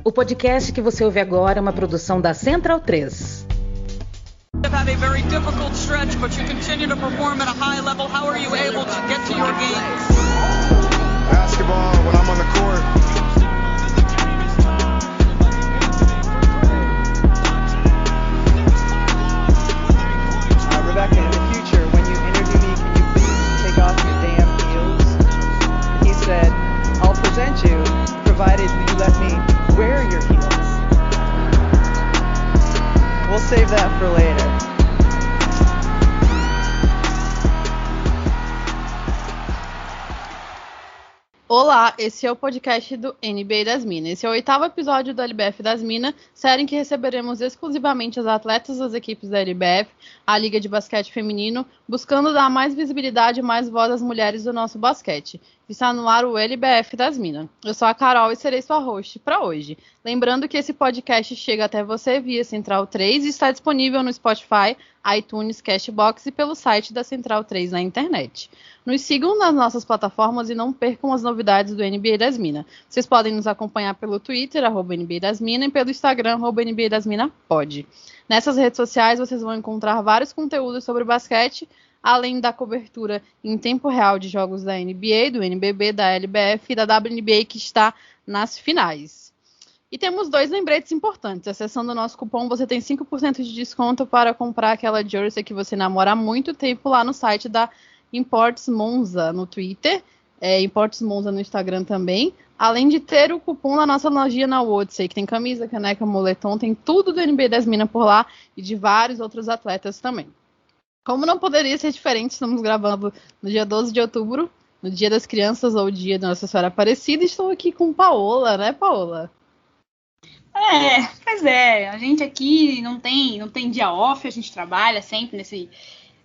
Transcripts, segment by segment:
O podcast que você ouve agora é uma produção da Central 3. Had a very difficult stretch, but you continue to perform at a high level. How are you able to get to your games? Basketball, when I'm on the court. Rebecca, in the future, when you interview me, can you please take off your damn heels? He said, I'll present you, provided you let me wear your heels. We'll save that for later. Olá, esse é o podcast do NBA das Minas. Esse é o 8º episódio do LBF das Minas, série em que receberemos exclusivamente os atletas das equipes da LBF, a Liga de Basquete Feminino, buscando dar mais visibilidade e mais voz às mulheres do nosso basquete. Está no ar o LBF das Minas. Eu sou a Carol e serei sua host para hoje. Lembrando que esse podcast chega até você via Central 3 e está disponível no Spotify, iTunes, Cashbox e pelo site da Central 3 na internet. Nos sigam nas nossas plataformas e não percam as novidades do NBA das Minas. Vocês podem nos acompanhar pelo Twitter, @NBA das Minas, e pelo Instagram, @NBA das Minas pode. Nessas redes sociais vocês vão encontrar vários conteúdos sobre basquete, além da cobertura em tempo real de jogos da NBA, do NBB, da LBF e da WNBA que está nas finais. E temos 2 lembretes importantes. Acessando o nosso cupom, você tem 5% de desconto para comprar aquela jersey que você namora há muito tempo lá no site da Imports Monza no Twitter, Imports Monza no Instagram também, além de ter o cupom na nossa lojinha na Wodsey, que tem camisa, caneca, moletom, tem tudo do NBA das Minas por lá e de vários outros atletas também. Como não poderia ser diferente, estamos gravando no dia 12 de outubro, no Dia das Crianças ou dia da Nossa Senhora Aparecida, e estou aqui com Paola, né, Paola? Pois é, a gente aqui não tem dia off, a gente trabalha sempre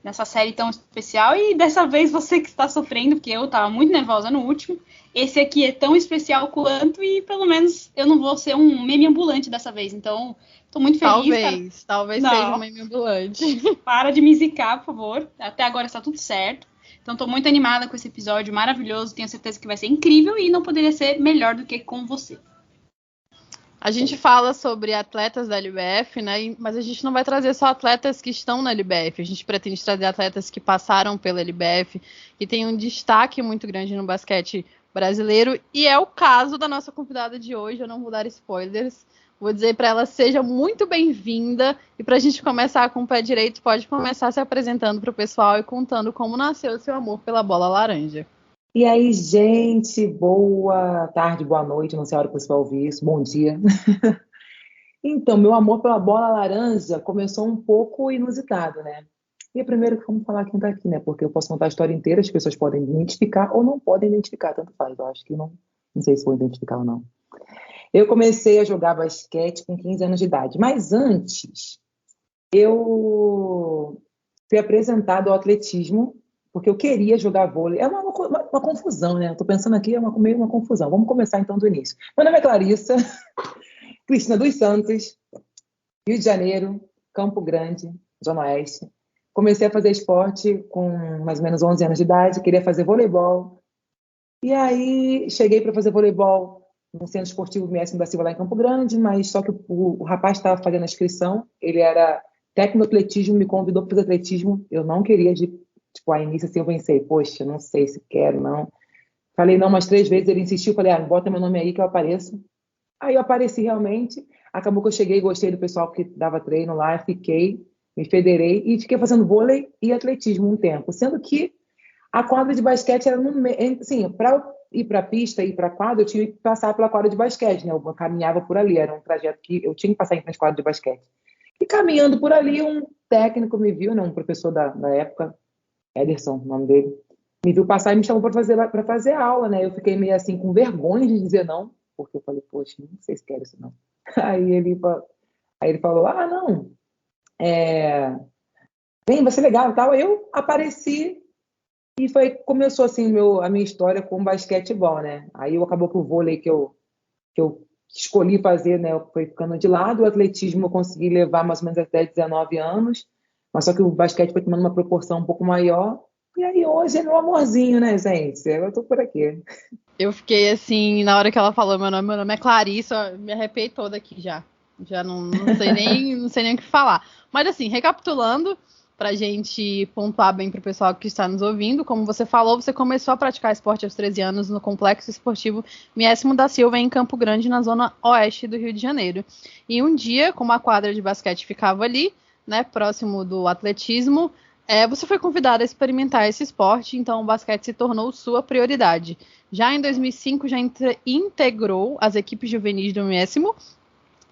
nessa série tão especial, e dessa vez você que está sofrendo, porque eu estava muito nervosa no último, esse aqui é tão especial quanto, e pelo menos eu não vou ser um meme ambulante dessa vez, então estou muito feliz. Talvez seja um meme ambulante. Para de me zicar, por favor, até agora está tudo certo, então estou muito animada com esse episódio maravilhoso, tenho certeza que vai ser incrível e não poderia ser melhor do que com você. A gente fala sobre atletas da LBF, né? Mas a gente não vai trazer só atletas que estão na LBF. A gente pretende trazer atletas que passaram pela LBF, que têm um destaque muito grande no basquete brasileiro. E é o caso da nossa convidada de hoje. Eu não vou dar spoilers. Vou dizer para ela, seja muito bem-vinda. E para a gente começar com o pé direito, pode começar se apresentando para o pessoal e contando como nasceu o seu amor pela bola laranja. E aí, gente, boa tarde, boa noite, não sei a hora que você vai ouvir isso, bom dia. Então, meu amor pela bola laranja começou um pouco inusitado, né? E primeiro vamos falar quem tá aqui, né? Porque eu posso contar a história inteira, as pessoas podem identificar ou não podem identificar, tanto faz. Eu acho que não sei se vou identificar ou não. Eu comecei a jogar basquete com 15 anos de idade, mas antes eu fui apresentado ao atletismo, porque eu queria jogar vôlei. É uma confusão, né? Estou pensando aqui, é meio uma confusão. Vamos começar então do início. Meu nome é Clarissa, Cristina dos Santos, Rio de Janeiro, Campo Grande, Zona Oeste. Comecei a fazer esporte com mais ou menos 11 anos de idade, queria fazer voleibol. E aí cheguei para fazer voleibol no Centro Esportivo Mestre da Silva lá em Campo Grande, mas só que o rapaz estava fazendo a inscrição, ele era técnico de atletismo, me convidou para fazer atletismo, eu não queria Tipo, a início assim eu pensei, poxa, não sei se quero, não. Falei não umas 3 vezes, ele insistiu, falei, bota meu nome aí que eu apareço. Aí eu apareci realmente, acabou que eu cheguei, gostei do pessoal que dava treino lá, fiquei, me federei e fiquei fazendo vôlei e atletismo um tempo. Sendo que a quadra de basquete era no meio, assim, para ir para a pista, ir para a quadra, eu tinha que passar pela quadra de basquete, né? Eu caminhava por ali, era um trajeto que eu tinha que passar em frente à quadra de basquete. E caminhando por ali, um técnico me viu, né? Um professor da época, Ederson, o nome dele, me viu passar e me chamou para fazer aula, né? Eu fiquei meio assim com vergonha de dizer não, porque eu falei, poxa, não sei se quero isso não. Aí ele falou, não, vem, vai ser legal e tal. Eu apareci e começou assim a minha história com basquetebol, né? Aí acabou que o vôlei que eu escolhi fazer, né, foi ficando de lado. O atletismo eu consegui levar mais ou menos até 19 anos, mas só que o basquete foi tomando uma proporção um pouco maior E aí hoje é meu amorzinho, né, gente? Eu tô por aqui. Eu fiquei assim, na hora que ela falou meu nome é Clarissa, me arrepiei toda aqui já. Já não sei nem o que falar. Mas assim, recapitulando, pra gente pontuar bem pro pessoal que está nos ouvindo, como você falou, você começou a praticar esporte aos 13 anos no Complexo Esportivo Miésimo da Silva, em Campo Grande, na zona oeste do Rio de Janeiro. E um dia, como a quadra de basquete ficava ali, né, próximo do atletismo, você foi convidada a experimentar esse esporte, então o basquete se tornou sua prioridade. Já em 2005, já integrou as equipes juvenis do Miésimo,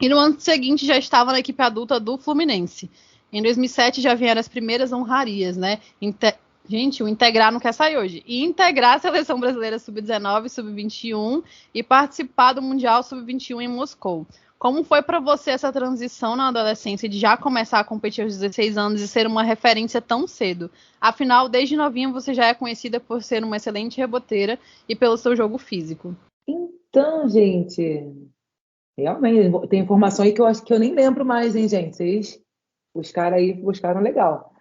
e no ano seguinte já estava na equipe adulta do Fluminense. Em 2007 já vieram as primeiras honrarias, né? Gente, o integrar não quer sair hoje. E integrar a seleção brasileira sub-19 e sub-21 e participar do Mundial sub-21 em Moscou. Como foi para você essa transição na adolescência de já começar a competir aos 16 anos e ser uma referência tão cedo? Afinal, desde novinha você já é conhecida por ser uma excelente reboteira e pelo seu jogo físico. Então, gente, realmente, tem informação aí que eu acho que eu nem lembro mais, hein, gente? Vocês buscaram legal.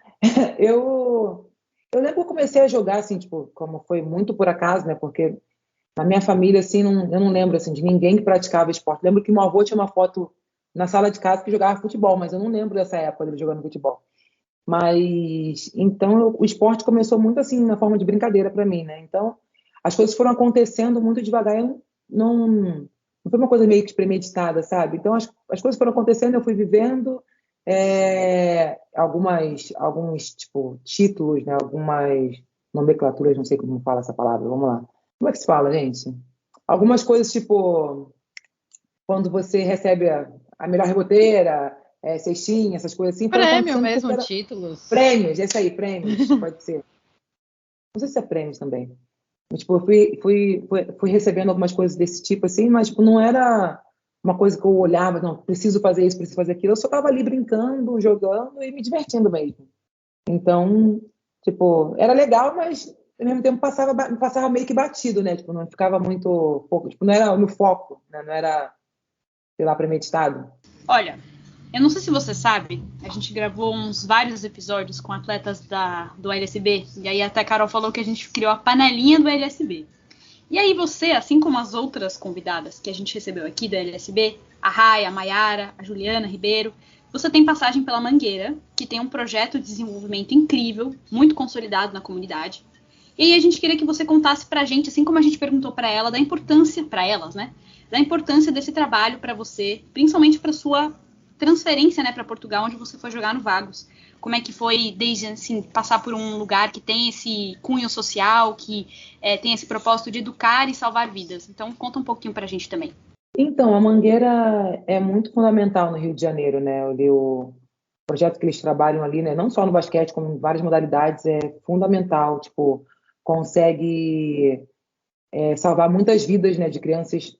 Eu lembro que eu comecei a jogar, assim, tipo, como foi muito por acaso, né? Porque na minha família, assim, eu não lembro, assim, de ninguém que praticava esporte. Lembro que meu avô tinha uma foto na sala de casa que jogava futebol, mas eu não lembro dessa época dele jogando futebol. Mas, então, o esporte começou muito, assim, na forma de brincadeira para mim, né? Então, as coisas foram acontecendo muito devagar. Não foi uma coisa meio que premeditada, sabe? Então, as coisas foram acontecendo, eu fui vivendo alguns, tipo, títulos, né? Algumas nomenclaturas, não sei como fala essa palavra, vamos lá. Como é que se fala, gente? Algumas coisas, tipo, quando você recebe a melhor reboteira, cestinha, essas coisas assim. Prêmio mesmo, títulos. Prêmios, esse aí, prêmios, pode ser. Não sei se é prêmios também. Mas, tipo, eu fui recebendo algumas coisas desse tipo, assim, mas, tipo, não era uma coisa que eu olhava, não, preciso fazer isso, preciso fazer aquilo. Eu só estava ali brincando, jogando e me divertindo mesmo. Então, tipo, era legal, mas ao mesmo tempo passava meio que batido, né? Tipo, não ficava muito pouco, tipo, não era no foco, né? Não era, sei lá, premeditado. Olha, eu não sei se você sabe, a gente gravou vários episódios com atletas do LSB, e aí até a Carol falou que a gente criou a panelinha do LSB. E aí você, assim como as outras convidadas que a gente recebeu aqui da LSB, a Raia, a Maiara, a Juliana Ribeiro, você tem passagem pela Mangueira, que tem um projeto de desenvolvimento incrível, muito consolidado na comunidade. E aí a gente queria que você contasse pra gente, assim como a gente perguntou pra ela, da importância, pra elas, né? Da importância desse trabalho pra você, principalmente pra sua transferência, né, pra Portugal, onde você foi jogar no Vagos. Como é que foi, desde assim, passar por um lugar que tem esse cunho social, que tem esse propósito de educar e salvar vidas. Então, conta um pouquinho pra gente também. Então, a Mangueira é muito fundamental no Rio de Janeiro, né? O projeto que eles trabalham ali, né? Não só no basquete, como em várias modalidades, é fundamental. Tipo, consegue salvar muitas vidas, né, de crianças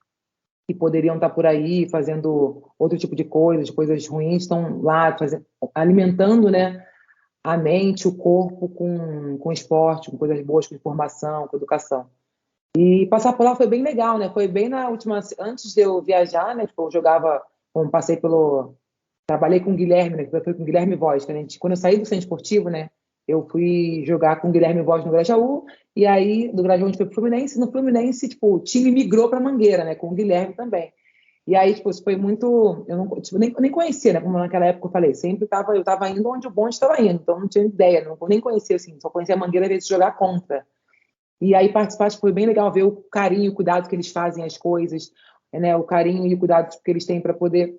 que poderiam estar por aí fazendo outro tipo de coisas ruins, estão lá alimentando, né, a mente, o corpo com esporte, com coisas boas, com informação, com educação. E passar por lá foi bem legal, né? Foi bem na última, antes de eu viajar, né? Tipo, eu jogava, trabalhei com o Guilherme, né? Foi com o Guilherme Voz, né? Quando eu saí do centro esportivo, né? Eu fui jogar com o Guilherme Voz no Grajaú, e aí do Grajaú a gente foi pro Fluminense. No Fluminense, tipo, o time migrou para Mangueira, né? Com o Guilherme também. E aí, tipo, isso foi muito, eu não, tipo, nem conhecia, né? Como naquela época eu falei, eu tava indo onde o bonde estava indo, então não tinha ideia, nem conhecia, assim, só conhecia a Mangueira às vezes jogar contra. E aí participar, foi bem legal ver o carinho e o cuidado que eles fazem as coisas, né? O carinho e o cuidado que eles têm para poder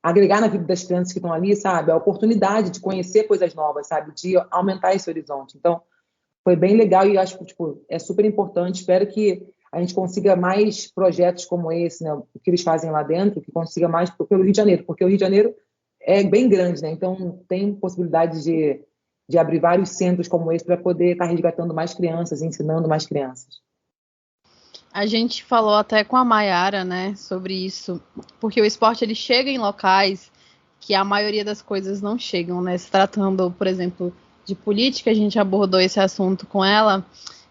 agregar na vida das crianças que estão ali, sabe? A oportunidade de conhecer coisas novas, sabe? De aumentar esse horizonte. Então, foi bem legal e acho que, tipo, é super importante. Espero que a gente consiga mais projetos como esse, né? O que eles fazem lá dentro, que consiga mais pelo Rio de Janeiro, porque o Rio de Janeiro é bem grande, né? Então, tem possibilidade de abrir vários centros como esse para poder estar resgatando mais crianças, ensinando mais crianças. A gente falou até com a Maiara, né, sobre isso, porque o esporte ele chega em locais que a maioria das coisas não chegam, né? Se tratando, por exemplo, de política, a gente abordou esse assunto com ela.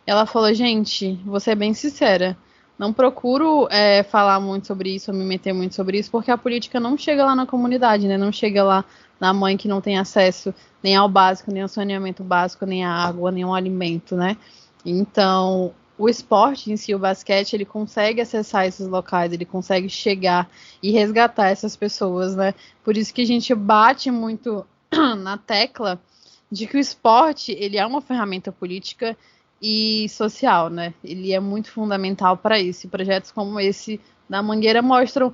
Ela falou, gente, vou ser bem sincera, não procuro falar muito sobre isso, ou me meter muito sobre isso, porque a política não chega lá na comunidade, né? Não chega lá na mãe que não tem acesso nem ao básico, nem ao saneamento básico, nem à água, nem ao alimento, né? Então, o esporte em si, o basquete, ele consegue acessar esses locais, ele consegue chegar e resgatar essas pessoas, né? Por isso que a gente bate muito na tecla de que o esporte, ele é uma ferramenta política e social, né? Ele é muito fundamental para isso. E projetos como esse da Mangueira mostram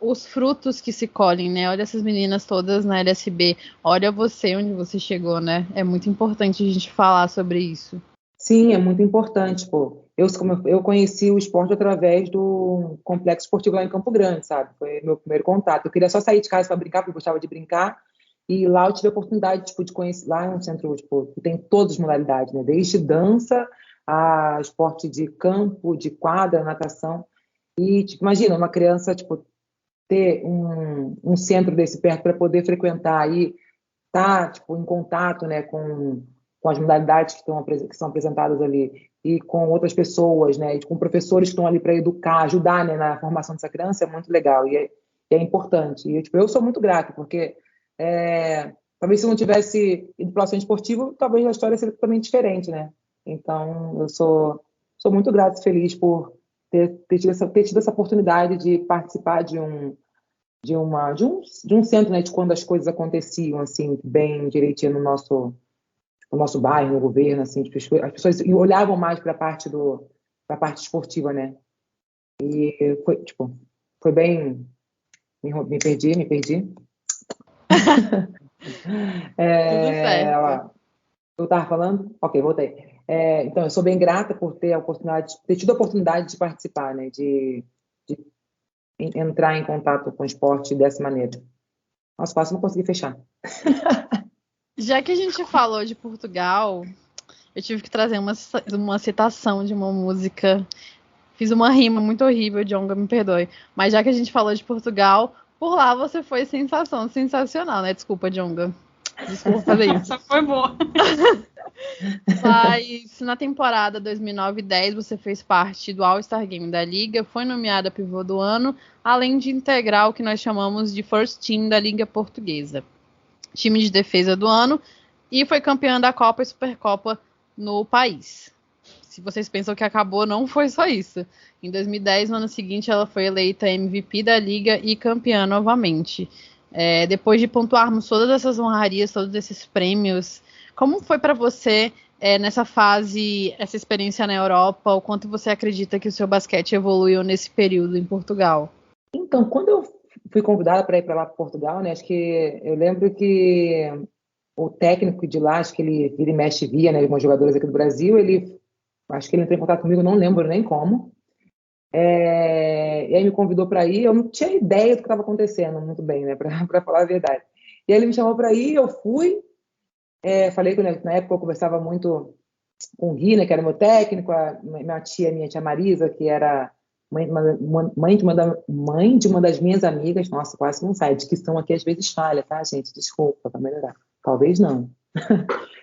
os frutos que se colhem, né? Olha essas meninas todas na LSB, olha você, onde você chegou, né? É muito importante a gente falar sobre isso. Sim, é muito importante, pô. Eu conheci o esporte através do complexo esportivo lá em Campo Grande, sabe? Foi meu primeiro contato. Eu queria só sair de casa para brincar, porque eu gostava de brincar. E lá eu tive a oportunidade, tipo, de conhecer. Lá é um centro, tipo, que tem todas as modalidades, né? Desde dança a esporte de campo, de quadra, natação. E, tipo, imagina, uma criança, tipo, ter um centro desse perto para poder frequentar e estar, tipo, em contato, né, com as modalidades que são apresentadas ali e com outras pessoas, né, e com professores que estão ali para educar, ajudar, né, na formação dessa criança é muito legal e é importante. E, tipo, eu sou muito grata, porque talvez se eu não tivesse ido para o centro esportivo, talvez a história seria totalmente diferente, né? Então, eu sou muito grata e feliz por ter tido essa oportunidade de participar de um centro, né, de quando as coisas aconteciam, assim, bem direitinho no nosso bairro, no governo, assim, tipo, as pessoas olhavam mais para a parte esportiva, né? E foi bem... Me perdi. Tudo certo. Eu estava falando? Ok, voltei. Então, eu sou bem grata por ter tido a oportunidade de participar, né? De entrar em contato com o esporte dessa maneira. Nossa, quase não consegui fechar. Já que a gente falou de Portugal, eu tive que trazer uma citação de uma música. Fiz uma rima muito horrível, Djonga, me perdoe. Mas já que a gente falou de Portugal, por lá você foi sensacional, né? Desculpa, Djonga. Desculpa fazer isso. Essa foi boa. Mas na temporada 2009-10 você fez parte do All-Star Game da Liga, foi nomeada pivô do ano, além de integrar o que nós chamamos de First Team da Liga Portuguesa, time de defesa do ano, e foi campeã da Copa e Supercopa no país. Se vocês pensam que acabou, não foi só isso. Em 2010, no ano seguinte, ela foi eleita MVP da Liga e campeã novamente. Depois de pontuarmos todas essas honrarias, todos esses prêmios, como foi para você nessa fase, essa experiência na Europa? O quanto você acredita que o seu basquete evoluiu nesse período em Portugal? Então, quando eu fui convidada para ir para lá para Portugal, né, acho que eu lembro que o técnico de lá, acho que ele vira e mexe via, né, alguns jogadores aqui do Brasil, acho que ele entrou em contato comigo, não lembro nem como. E aí me convidou para ir, eu não tinha ideia do que estava acontecendo muito bem, né, para falar a verdade. E aí ele me chamou para ir, eu fui, falei que na época eu conversava muito com o Gui, né, que era meu técnico, minha tia Marisa, que era mãe de uma das minhas amigas, nossa, quase não sai, dicção aqui às vezes falha, tá, gente? Desculpa, para melhorar. Talvez não.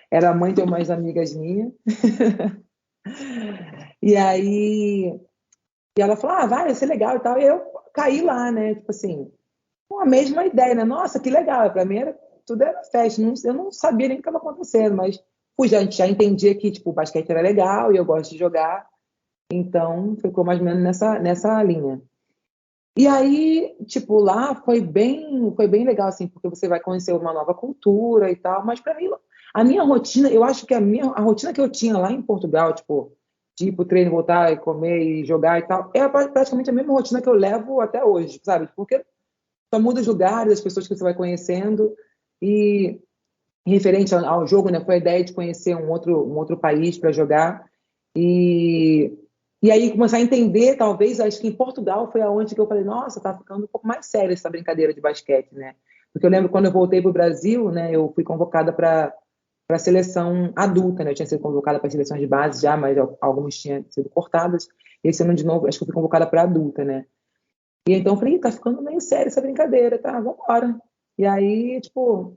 Era mãe de umas amigas minhas. E aí ela falou, vai ser legal e tal. E eu caí lá, né? Tipo assim, com a mesma ideia, né? Nossa, que legal. Para mim tudo era festa. Eu não sabia nem o que estava acontecendo, mas já entendia que tipo, o basquete era legal e eu gosto de jogar. Então, ficou mais ou menos nessa linha. E aí, tipo, lá foi bem legal, assim, porque você vai conhecer uma nova cultura e tal. Mas para mim, a minha rotina, eu acho que a rotina que eu tinha lá em Portugal, tipo, de ir pro treino, voltar e comer e jogar e tal, é praticamente a mesma rotina que eu levo até hoje, sabe? Porque só muda os lugares, as pessoas que você vai conhecendo. E referente ao jogo, né, foi a ideia de conhecer um outro país para jogar. E aí começar a entender, talvez, acho que em Portugal foi aonde que eu falei, nossa, tá ficando um pouco mais séria essa brincadeira de basquete, né? Porque eu lembro quando eu voltei pro Brasil, né, eu fui convocada para a seleção adulta, né? Eu tinha sido convocada para seleções de base já, mas algumas tinham sido cortadas. Esse ano, de novo, acho que eu fui convocada para adulta, né? E então eu falei, tá ficando meio séria essa brincadeira, tá? Vambora. E aí, tipo,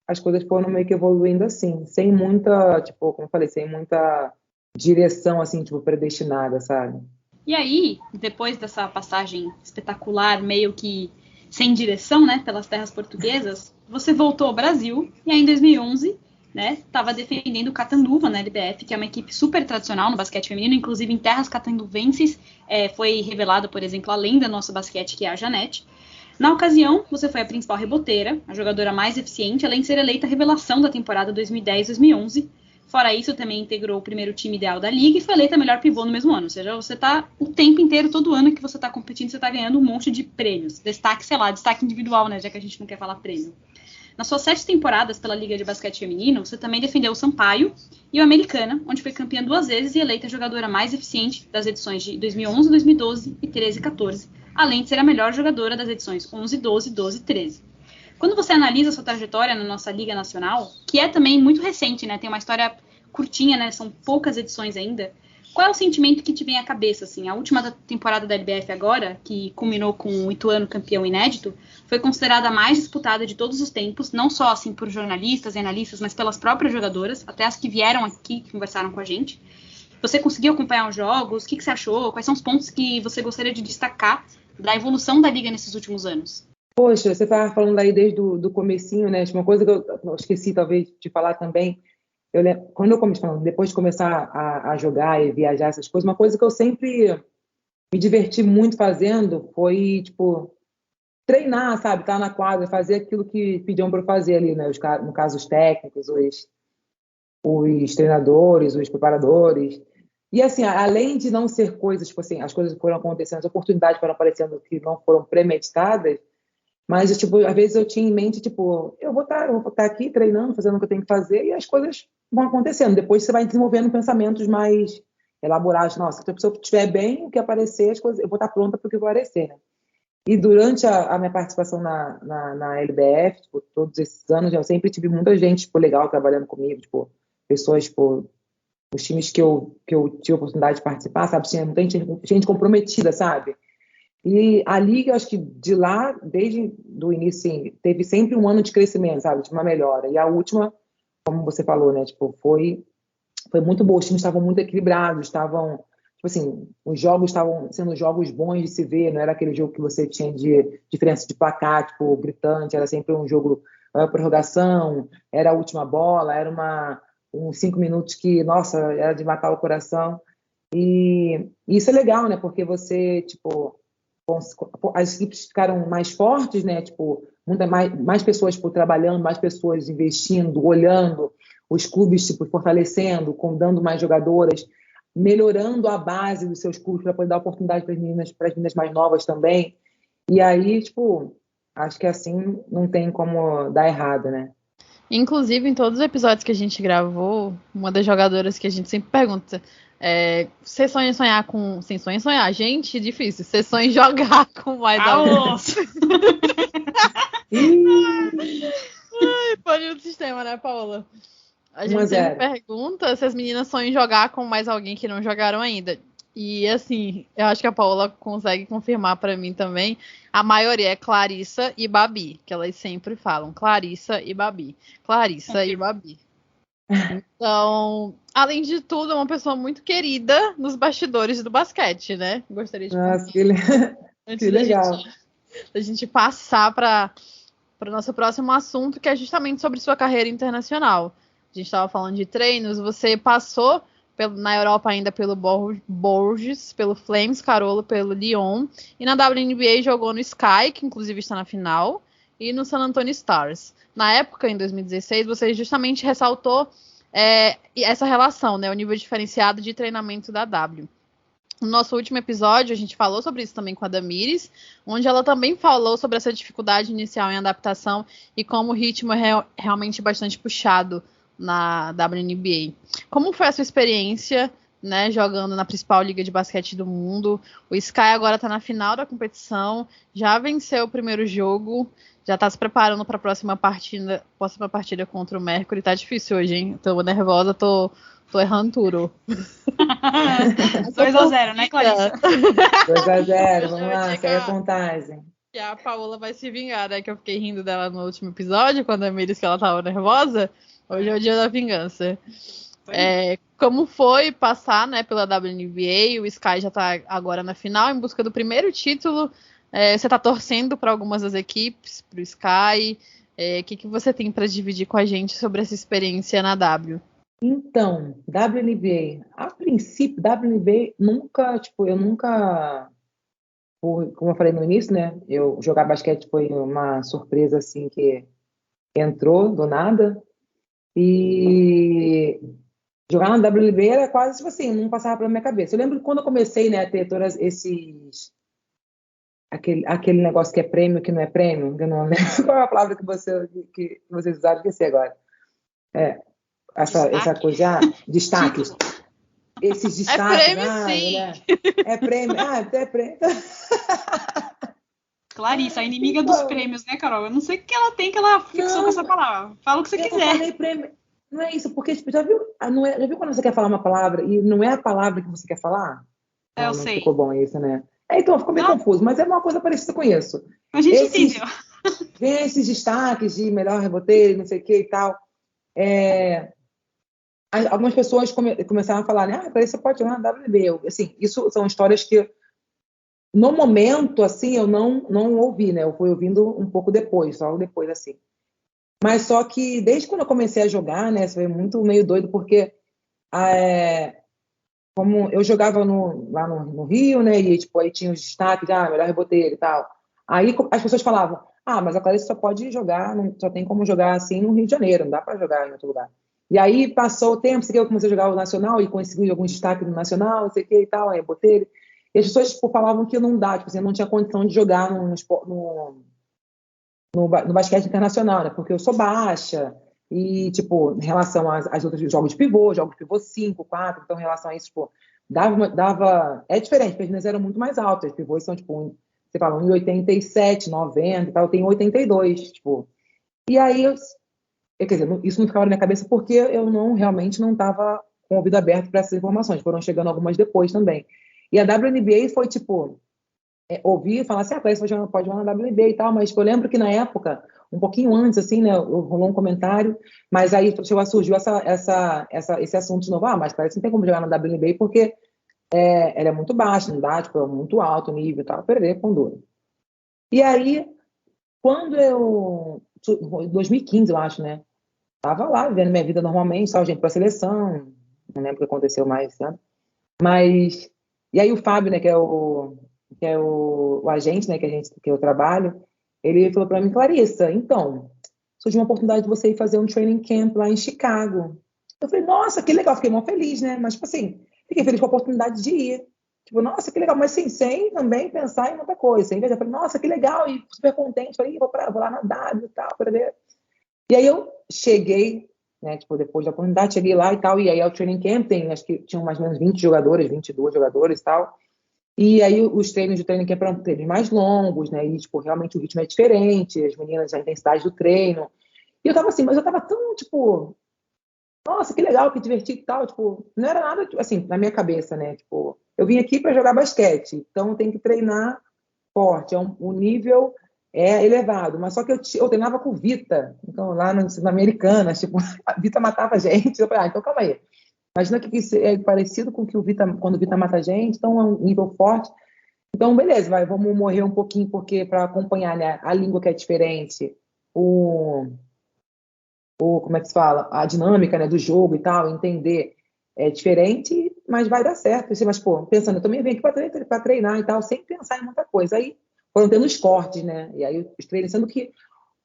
as coisas foram meio que evoluindo assim, sem muita, tipo, como eu falei, sem muita direção, assim, tipo, predestinada, sabe? E aí, depois dessa passagem espetacular, meio que sem direção, né, pelas terras portuguesas, você voltou ao Brasil e aí em 2011, né, estava defendendo o Catanduva na LBF, que é uma equipe super tradicional no basquete feminino, inclusive em terras catanduvenses foi revelada, por exemplo, a lenda do nosso basquete, que é a Janete. Na ocasião, você foi a principal reboteira, a jogadora mais eficiente, além de ser eleita a revelação da temporada 2010-2011. Fora isso, também integrou o primeiro time ideal da liga e foi eleita a melhor pivô no mesmo ano. Ou seja, você tá o tempo inteiro, todo ano que você tá competindo, você tá ganhando um monte de prêmios. Destaque, sei lá, destaque individual, né? Já que a gente não quer falar prêmio. Nas suas 7 temporadas pela Liga de Basquete Feminino, você também defendeu o Sampaio e o Americana, onde foi campeã 2 vezes e eleita a jogadora mais eficiente das edições de 2011, 2012 e 13 e 14, além de ser a melhor jogadora das edições 11, 12, 12 e 13. Quando você analisa a sua trajetória na nossa Liga Nacional, que é também muito recente, né? Tem uma história curtinha, né? São poucas edições ainda. Qual é o sentimento que te vem à cabeça, assim? A última temporada da LBF agora, que culminou com o Ituano campeão inédito, foi considerada a mais disputada de todos os tempos, não só, assim, por jornalistas e analistas, mas pelas próprias jogadoras, até as que vieram aqui, que conversaram com a gente. Você conseguiu acompanhar os jogos? O que você achou? Quais são os pontos que você gostaria de destacar da evolução da Liga nesses últimos anos? Poxa, você estava falando aí desde o comecinho, né? Uma coisa que eu esqueci, talvez, de falar também. Eu lembro, quando eu comecei, depois de começar a jogar e viajar, essas coisas, uma coisa que eu sempre me diverti muito fazendo foi, tipo, treinar, sabe? Estar na quadra, fazer aquilo que pediam para eu fazer ali, né? No caso, os técnicos, os treinadores, os preparadores. E, assim, além de não ser coisas, tipo assim, as coisas foram acontecendo, as oportunidades foram aparecendo que não foram premeditadas, mas, tipo, às vezes eu tinha em mente, tipo, eu vou estar aqui treinando, fazendo o que eu tenho que fazer, e as coisas vão acontecendo. Depois você vai desenvolvendo pensamentos mais elaborados. Nossa, se a pessoa estiver bem, o que aparecer, as coisas, eu vou estar pronta para o que vai aparecer, né? E durante a minha participação na LBF, tipo, todos esses anos, eu sempre tive muita gente, tipo, legal trabalhando comigo, tipo, pessoas, tipo, os times que eu tive a oportunidade de participar, sabe? Tinha muita gente comprometida, sabe? E a Liga, acho que de lá, desde o início, assim, teve sempre um ano de crescimento, sabe? De uma melhora. E a última, como você falou, né? Tipo, foi muito boa. Os times estavam muito equilibrados, estavam... Tipo assim, os jogos estavam sendo jogos bons de se ver, não era aquele jogo que você tinha de diferença de placar, tipo, gritante, era sempre um jogo prorrogação, era a última bola, era uns 5 minutos que, nossa, era de matar o coração. E isso é legal, né? Porque você, tipo... as equipes ficaram mais fortes, né? Tipo, mais pessoas trabalhando, mais pessoas investindo, olhando, os clubes tipo, fortalecendo, dando mais jogadoras, melhorando a base dos seus clubes para poder dar oportunidade para as meninas mais novas também. E aí, tipo, acho que assim não tem como dar errado, né? Inclusive, em todos os episódios que a gente gravou, uma das jogadoras que a gente sempre pergunta você sonha em sonhar com... Sem sonho em sonhar, gente, difícil. Você sonha em jogar com mais alguém. Pode no sistema, né, Paola? A gente sempre pergunta se as meninas sonham em jogar com mais alguém que não jogaram ainda. E, assim, eu acho que a Paola consegue confirmar pra mim também. A maioria é Clarissa e Babi, que elas sempre falam. Clarissa e Babi. Clarissa e Babi. Então, além de tudo, é uma pessoa muito querida nos bastidores do basquete, né? Gostaria de que legal. Da gente passar para o nosso próximo assunto, que é justamente sobre sua carreira internacional. A gente estava falando de treinos, você passou na Europa ainda pelo Bourges, pelo Flames Carolo, pelo Lyon, e na WNBA jogou no Sky, que inclusive está na final, e no San Antonio Stars. Na época, em 2016, você justamente ressaltou essa relação, né, o nível diferenciado de treinamento da W. No nosso último episódio, a gente falou sobre isso também com a Damires, onde ela também falou sobre essa dificuldade inicial em adaptação e como o ritmo é realmente bastante puxado na WNBA. Como foi a sua experiência, né, jogando na principal liga de basquete do mundo? O Sky agora está na final da competição, já venceu o primeiro jogo, já está se preparando para a próxima partida contra o Mercury. Tá difícil hoje, hein? Tô nervosa, tô errando tudo. 2-0, né, Clarissa? 2-0, vamos lá, segue a contagem. E a Paola vai se vingar, né? Que eu fiquei rindo dela no último episódio, quando a Miri disse que ela tava nervosa. Hoje é o dia da vingança. Como foi passar, né, pela WNBA? O Sky já está agora na final, em busca do primeiro título. Você está torcendo para algumas das equipes, para o Sky. O que você tem para dividir com a gente sobre essa experiência na W? Então, WNBA. A princípio, WNBA eu nunca, como eu falei no início, né? Eu jogar basquete foi uma surpresa assim que entrou do nada. E jogar na WNBA era quase tipo assim, não passava pela minha cabeça. Eu lembro que quando eu comecei, né, a ter todos esses aquele negócio que é prêmio, que não é prêmio, que eu não lembro qual é a palavra que vocês usaram, esqueci agora. Essa coisa, destaques. Esses destaques. Prêmio, sim. Né? É prêmio. É prêmio. Clarissa, a inimiga dos prêmios, né, Carol? Eu não sei o que ela tem que ela fixou com essa palavra. Fala o que você quiser. Eu falei prêmio. Não é isso, porque já viu quando você quer falar uma palavra e não é a palavra que você quer falar? Eu sei. Ficou bom isso, né? Então, ficou meio confuso, mas é uma coisa parecida com isso. A gente entendeu. Vem esses destaques de melhor reboteiro, não sei o que e tal. Algumas pessoas começaram a falar, né? Parece que você pode jogar na WNBA. Assim, isso são histórias que, no momento, assim, eu não ouvi, né? Eu fui ouvindo um pouco depois, logo depois, assim. Mas só que, desde quando eu comecei a jogar, né? Isso foi muito meio doido, porque como eu jogava lá no Rio, né? E tipo, aí tinha os destaques, melhor reboteiro e tal. Aí as pessoas falavam, mas a Clarissa só pode jogar, só tem como jogar assim no Rio de Janeiro, não dá para jogar em outro lugar. E aí passou o tempo, eu comecei a jogar o Nacional e consegui alguns destaques no Nacional, não sei o que e tal, reboteiro. E as pessoas tipo, falavam que não dá, tipo assim, eu não tinha condição de jogar no basquete internacional, né? Porque eu sou baixa. E, tipo, em relação às outras jogos de pivô 5, 4, então em relação a isso, tipo, é diferente, porque as meninas eram muito mais altas, os pivôs são, tipo, você fala, 1,87, 90 e tal, eu tenho 82, tipo. E aí, quer dizer, isso não ficava na minha cabeça porque eu realmente não estava com o ouvido aberto para essas informações, foram chegando algumas depois também. E a WNBA foi, tipo, ouvir e falar assim, Clarissa pode jogar na WNBA e tal, mas eu lembro que na época, um pouquinho antes, assim, né, rolou um comentário, mas aí surgiu esse assunto de novo, mas Clarissa não tem como jogar na WNBA porque ela é muito baixa, não dá, tipo, é muito alto o nível e tal, perder com dor. E aí, quando em 2015, eu acho, né, tava lá, vivendo minha vida normalmente, só gente pra seleção, não lembro o que aconteceu mais, sabe? Mas, e aí o Fábio, né, que é o agente, né, que eu trabalho, ele falou para mim, Clarissa, então, surgiu uma oportunidade de você ir fazer um training camp lá em Chicago. Eu falei, nossa, que legal, fiquei muito feliz, né? Mas, tipo assim, fiquei feliz com a oportunidade de ir. Tipo, nossa, que legal, mas sim, sem também pensar em outra coisa. Eu falei, nossa, que legal, e super contente, falei, vou lá na W e tal, para ver. E aí eu cheguei, né, tipo, depois da oportunidade, cheguei lá e tal, e aí o training camp acho que tinham mais ou menos 20 jogadores, 22 jogadores e tal. E aí os treinos de training camp eram treinos mais longos, né? E, tipo, realmente o ritmo é diferente, as meninas, a intensidade do treino. E eu tava assim, mas eu tava tão, tipo, nossa, que legal, que divertido e tal. Tipo, não era nada, assim, na minha cabeça, né? Tipo, eu vim aqui para jogar basquete, então tem que treinar forte, o nível é elevado. Mas só que eu treinava com o Vita, então lá na Americanas, tipo, a Vita matava a gente. Eu falei, então calma aí. Imagina que isso é parecido com que quando o Vita mata a gente, então é um nível forte. Então, beleza, vamos morrer um pouquinho para acompanhar, né, a língua que é diferente, como é que se fala? A dinâmica, né, do jogo e tal, entender é diferente, mas vai dar certo. Mas, pô, pensando, eu também venho aqui para treinar e tal, sem pensar em muita coisa. Aí foram tendo os cortes, né, e aí os treinos, sendo que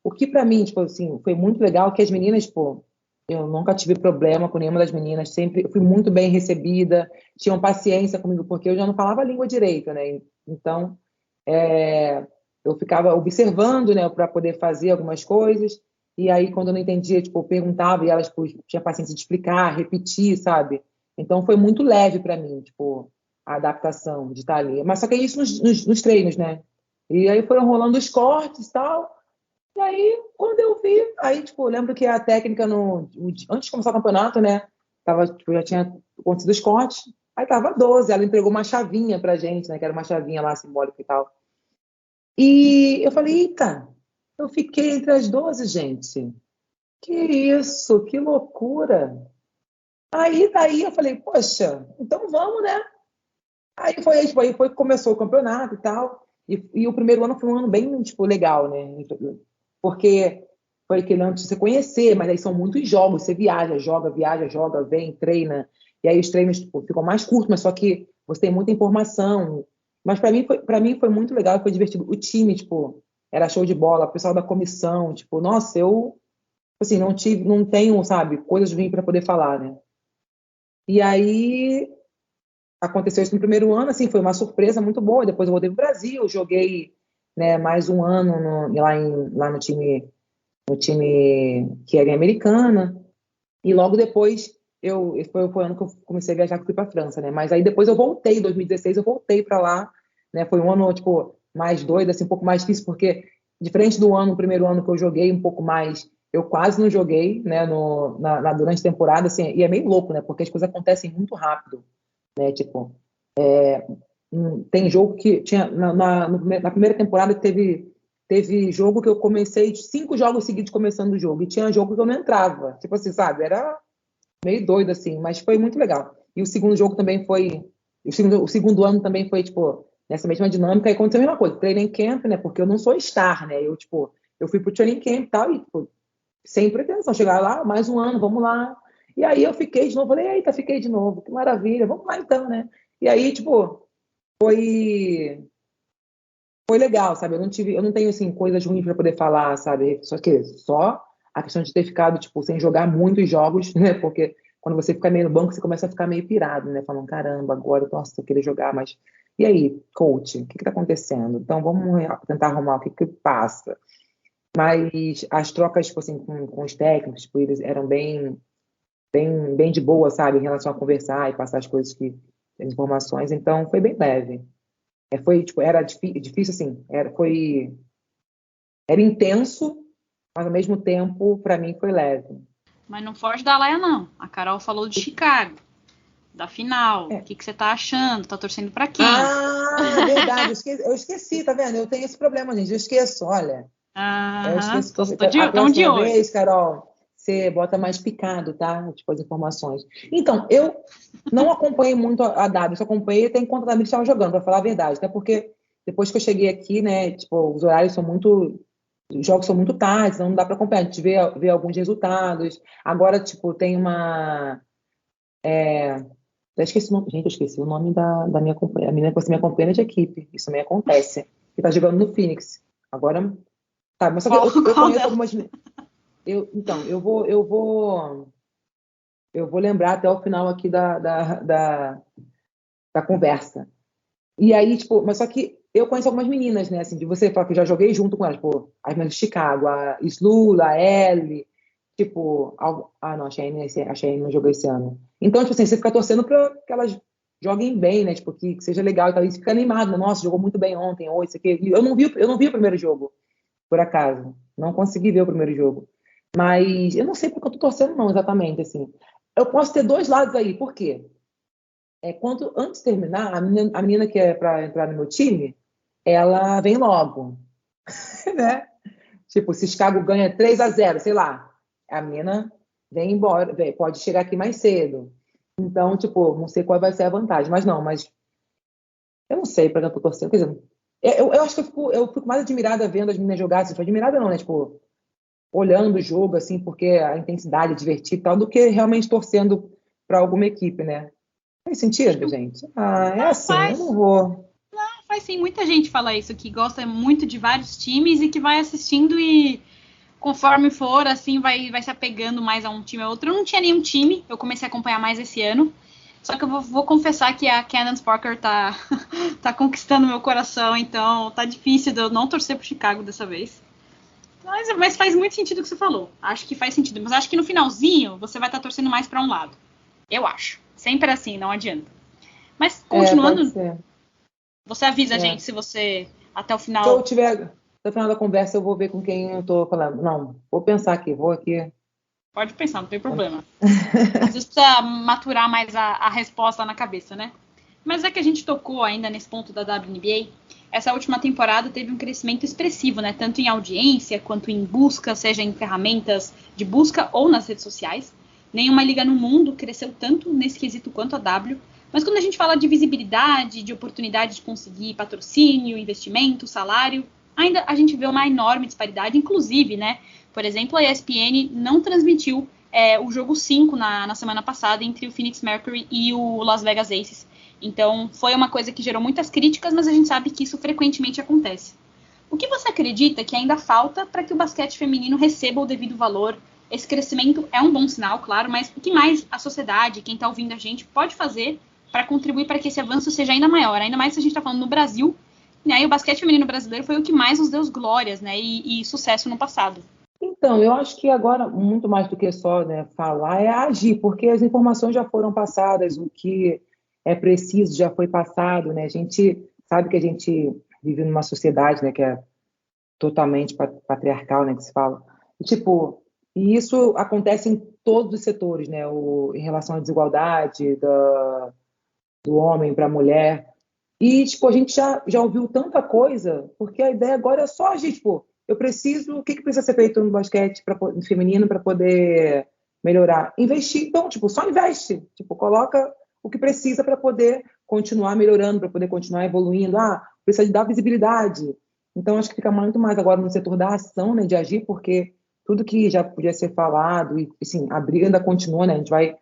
o que para mim, tipo assim, foi muito legal que as meninas, pô, eu nunca tive problema com nenhuma das meninas, sempre fui muito bem recebida, tinham paciência comigo, porque eu já não falava a língua direito, né? Então, eu ficava observando, né, para poder fazer algumas coisas, e aí, quando eu não entendia, tipo, eu perguntava e elas, tipo, tinham paciência de explicar, repetir, sabe? Então, foi muito leve para mim, tipo, a adaptação de estar ali. Mas só que é isso nos treinos, né? E aí foram rolando os cortes e tal. E aí, quando eu vi, aí, tipo, eu lembro que a técnica, antes de começar o campeonato, né, já tinha acontecido os cortes, aí tava 12, ela entregou uma chavinha pra gente, né, que era uma chavinha lá simbólica e tal. E eu falei, eita, eu fiquei entre as 12, gente. Que isso, que loucura. Aí daí eu falei, poxa, então vamos, né? Aí foi que começou o campeonato e tal. E o primeiro ano foi um ano bem, tipo, legal, né? Porque foi aquele ano de você conhecer, mas aí são muitos jogos. Você viaja, joga, vem, treina. E aí os treinos, tipo, ficam mais curtos, mas só que você tem muita informação. Mas para mim foi muito legal, foi divertido. O time, tipo, era show de bola. O pessoal da comissão, tipo, nossa, eu, assim, não tenho, sabe, coisas ruins para poder falar, né? E aí aconteceu isso no primeiro ano, assim, foi uma surpresa muito boa. Depois eu voltei para o Brasil, joguei, né, mais um ano lá no time que era em Americana. E logo depois foi o ano que eu comecei a viajar, que fui para a França, né? Mas aí depois eu voltei, em 2016 eu voltei para lá, né? Foi um ano, tipo, mais doido, assim, um pouco mais difícil, porque diferente o primeiro ano que eu joguei um pouco mais, eu quase não joguei, né, durante a temporada, assim, e é meio louco, né? Porque as coisas acontecem muito rápido, né? Tipo, tem jogo que tinha na primeira temporada teve jogo que eu comecei 5 jogos seguidos começando o jogo, e tinha jogo que eu não entrava, tipo assim, sabe? Era meio doido, assim, mas foi muito legal. E o segundo jogo também foi, o segundo ano também foi, tipo, nessa mesma dinâmica, e aconteceu a mesma coisa, training camp, né? Porque eu não sou star, né? Eu fui pro training camp e tal, e, tipo, sem pretensão, chegar lá, mais um ano, vamos lá. E aí eu fiquei de novo, falei, eita, fiquei de novo, que maravilha, vamos lá então, né? E aí, tipo, foi legal, sabe? Eu não tenho, assim, coisas ruins para poder falar, sabe? Só a questão de ter ficado, tipo, sem jogar muitos jogos, né? Porque quando você fica meio no banco, você começa a ficar meio pirado, né? Falando, caramba, agora, nossa, eu queria jogar, mas... E aí, coach, o que está acontecendo? Então, vamos tentar arrumar o que passa. Mas as trocas, tipo assim, com os técnicos, tipo, eles eram bem de boa, sabe? Em relação a conversar e passar as informações. Então, foi bem leve. Foi, tipo, era difícil, assim, era intenso, mas ao mesmo tempo, para mim, foi leve. Mas não foge da laia, não. A Carol falou de Chicago, da final. O que você tá achando? Tá torcendo pra quem? Ah, verdade. Eu esqueci, tá vendo? Eu tenho esse problema, gente. Eu esqueço, olha. Eu esqueço. A próxima vez, Carol, você bota mais picado, tá? Tipo, as informações. Então, eu não acompanhei muito a W, só acompanhei até enquanto a W estava jogando, para falar a verdade. Até porque depois que eu cheguei aqui, né, tipo, os horários são muito... Os jogos são muito tarde, então não dá para acompanhar. A gente vê alguns resultados. Agora, tipo, tem uma... Eu esqueci o nome, gente, eu esqueci o nome da minha companheira. A menina que você me acompanha de equipe. Isso também acontece. Que tá jogando no Phoenix. Agora... Tá, mas só que eu conheço algumas... Então, eu vou lembrar até o final aqui da conversa. E aí, tipo, mas só que eu conheço algumas meninas, né, assim, de você falar que eu já joguei junto com elas, tipo, as meninas de Chicago, a Slula, a Ellie, tipo, não, a Cheyenne não jogou esse ano. Então, tipo assim, você fica torcendo pra que elas joguem bem, né, tipo, que seja legal e tal, e você fica animado, né? Nossa, jogou muito bem ontem, ou isso aqui. Eu não vi o primeiro jogo, por acaso. Não consegui ver o primeiro jogo. Mas eu não sei porque eu tô torcendo, não, exatamente, assim. Eu posso ter dois lados aí. Por quê? Antes de terminar, a menina que é para entrar no meu time, ela vem logo, né? Tipo, se Chicago ganha 3-0, sei lá, a menina vem embora, pode chegar aqui mais cedo. Então, tipo, não sei qual vai ser a vantagem. Mas eu não sei para quem eu tô torcendo. Quer dizer, eu acho que eu fico mais admirada vendo as meninas jogar. Assim, admirada não, né? Tipo, olhando o jogo, assim, porque a intensidade é divertida e tal, do que realmente torcendo para alguma equipe, né? Faz sentido, gente? Assim, eu não vou... Não, faz sim. Muita gente fala isso, que gosta muito de vários times e que vai assistindo e conforme for, assim, vai se apegando mais a um time ou outro. Eu não tinha nenhum time, eu comecei a acompanhar mais esse ano. Só que eu vou confessar que a Candace Parker tá conquistando meu coração, então tá difícil de eu não torcer pro Chicago dessa vez. Mas faz muito sentido o que você falou. Acho que faz sentido. Mas acho que no finalzinho você vai estar torcendo mais para um lado. Eu acho. Sempre assim, não adianta. Mas continuando, você avisa a gente se você até o final... Se eu tiver, até o final da conversa, eu vou ver com quem eu tô falando. Não, vou pensar aqui, vou aqui. Pode pensar, não tem problema. Às vezes precisa maturar mais a resposta na cabeça, né? Mas é que a gente tocou ainda nesse ponto da WNBA. Essa última temporada teve um crescimento expressivo, né? Tanto em audiência quanto em busca, seja em ferramentas de busca ou nas redes sociais. Nenhuma liga no mundo cresceu tanto nesse quesito quanto a W. Mas quando a gente fala de visibilidade, de oportunidade de conseguir patrocínio, investimento, salário, ainda a gente vê uma enorme disparidade. Inclusive, né? Por exemplo, a ESPN não transmitiu o jogo 5 na semana passada entre o Phoenix Mercury e o Las Vegas Aces. Então, foi uma coisa que gerou muitas críticas, mas a gente sabe que isso frequentemente acontece. O que você acredita que ainda falta para que o basquete feminino receba o devido valor? Esse crescimento é um bom sinal, claro, mas o que mais a sociedade, quem está ouvindo a gente, pode fazer para contribuir para que esse avanço seja ainda maior? Ainda mais se a gente está falando no Brasil, né? E o basquete feminino brasileiro foi o que mais nos deu glórias, né? E sucesso no passado. Então, eu acho que agora, muito mais do que só, né, falar, é agir, porque as informações já foram passadas, o que é preciso já foi passado, né? A gente sabe que a gente vive numa sociedade, né, que é totalmente patriarcal, né, que se fala. E isso acontece em todos os setores, né? Em relação à desigualdade do homem para a mulher. E, a gente já ouviu tanta coisa, porque a ideia agora é só agir, eu preciso... O que precisa ser feito no basquete feminino para poder melhorar? Investir. Então, só investe. Coloca o que precisa para poder continuar melhorando, para poder continuar evoluindo. Precisa de dar visibilidade. Então, acho que fica muito mais agora no setor da ação, né, de agir, porque tudo que já podia ser falado, e, assim, a briga ainda continua, né? A gente vai...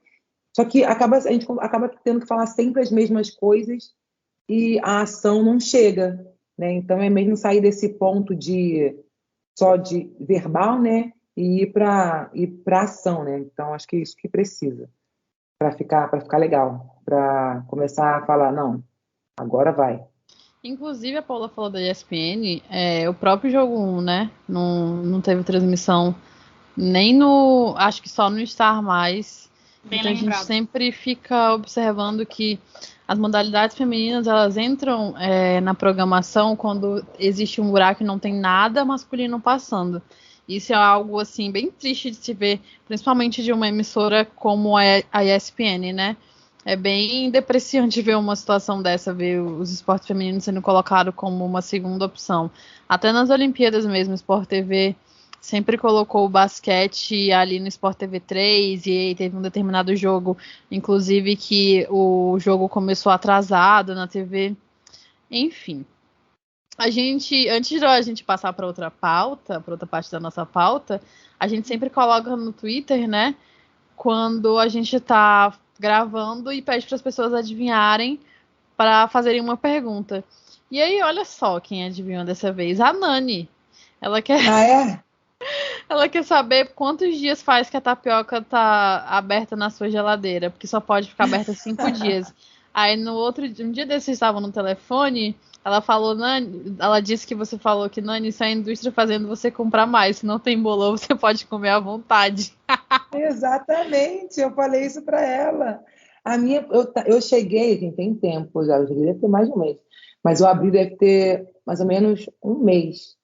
Só que a gente acaba tendo que falar sempre as mesmas coisas e a ação não chega, né? Então, é mesmo sair desse ponto só de verbal, né, e ir para ação, né? Então, acho que é isso que precisa para ficar legal, para começar a falar, não, agora vai. Inclusive, a Paula falou da ESPN, o próprio jogo 1, né, não teve transmissão nem acho que só no Star+. Bem então lembrado. A gente sempre fica observando que as modalidades femininas, elas entram na programação quando existe um buraco e não tem nada masculino passando. Isso é algo, assim, bem triste de se ver, principalmente de uma emissora como a ESPN, né? É bem depreciante ver uma situação dessa, ver os esportes femininos sendo colocados como uma segunda opção. Até nas Olimpíadas mesmo, Sport TV sempre colocou o basquete ali no Sport TV 3 e teve um determinado jogo, inclusive, que o jogo começou atrasado na TV. Enfim. Antes de a gente passar para outra pauta, para outra parte da nossa pauta, a gente sempre coloca no Twitter, né, quando a gente está gravando e pede para as pessoas adivinharem para fazerem uma pergunta. E aí, olha só quem adivinhou dessa vez, a Nani. Ela quer... Ela quer saber quantos dias faz que a tapioca tá aberta na sua geladeira, porque só pode ficar aberta 5 dias. Aí um dia desses estavam no telefone, ela falou, Nani, ela disse que você falou que, Nani, isso é a indústria fazendo você comprar mais. Se não tem bolão, você pode comer à vontade. Exatamente, eu falei isso para ela. Eu cheguei, gente, tem tempo já, eu cheguei, deve ter mais de um mês, mas eu abri, deve ter mais ou menos um mês.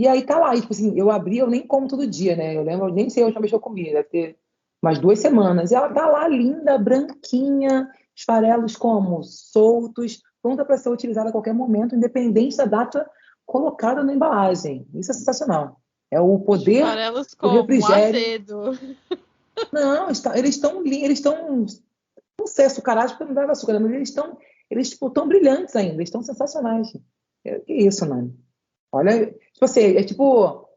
E aí tá lá, eu abri, eu nem como todo dia, né? Eu lembro, nem sei a última vez que eu comi, deve ter umas 2 semanas. E ela tá lá, linda, branquinha, os farelos como soltos, pronta para ser utilizada a qualquer momento, independente da data colocada na embalagem. Isso é sensacional. É o poder do refrigério. Azedo. Não, eles estão não sei açucarados, porque não dava açúcar, mas eles estão brilhantes ainda, eles estão sensacionais. Que isso, Nani? Olha, é tipo,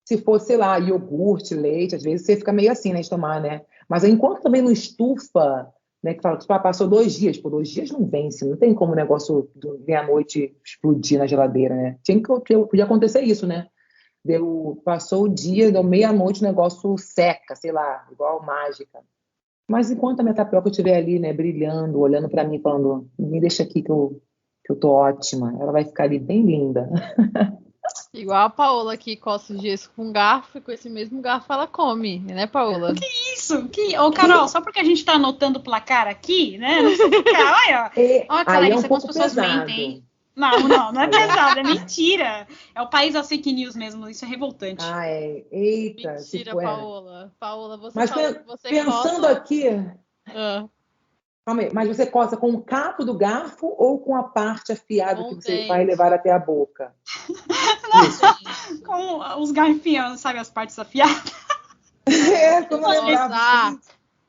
se fosse, sei lá, iogurte, leite, às vezes você fica meio assim, né, de tomar, né? Mas enquanto também não estufa, né, que fala, passou 2 dias, 2 dias não vence, não tem como o negócio de meia-noite explodir na geladeira, né? Podia acontecer isso, né? Passou o dia, deu meia-noite, o negócio seca, sei lá, igual mágica. Mas enquanto a minha tapioca estiver ali, né, brilhando, olhando para mim, falando, me deixa aqui que eu tô ótima, ela vai ficar ali bem linda. Igual a Paola que coça o gesso com garfo e com esse mesmo garfo ela come, né, Paola? Que isso? Ô, Carol, só porque a gente tá anotando o placar aqui, né? Não precisa ficar, olha. Olha, Clarissa, como as pessoas mentem. Não é pesado, é mentira. É o país da fake news mesmo, isso é revoltante. Eita. Mentira, Paola. Paola, você mas fala que você pensando coça... aqui... Calma aí, mas você coça com o capo do garfo ou com a parte afiada que você vai levar até a boca? Isso. Com os garfinhos, sabe, as partes afiadas? Como lembrar.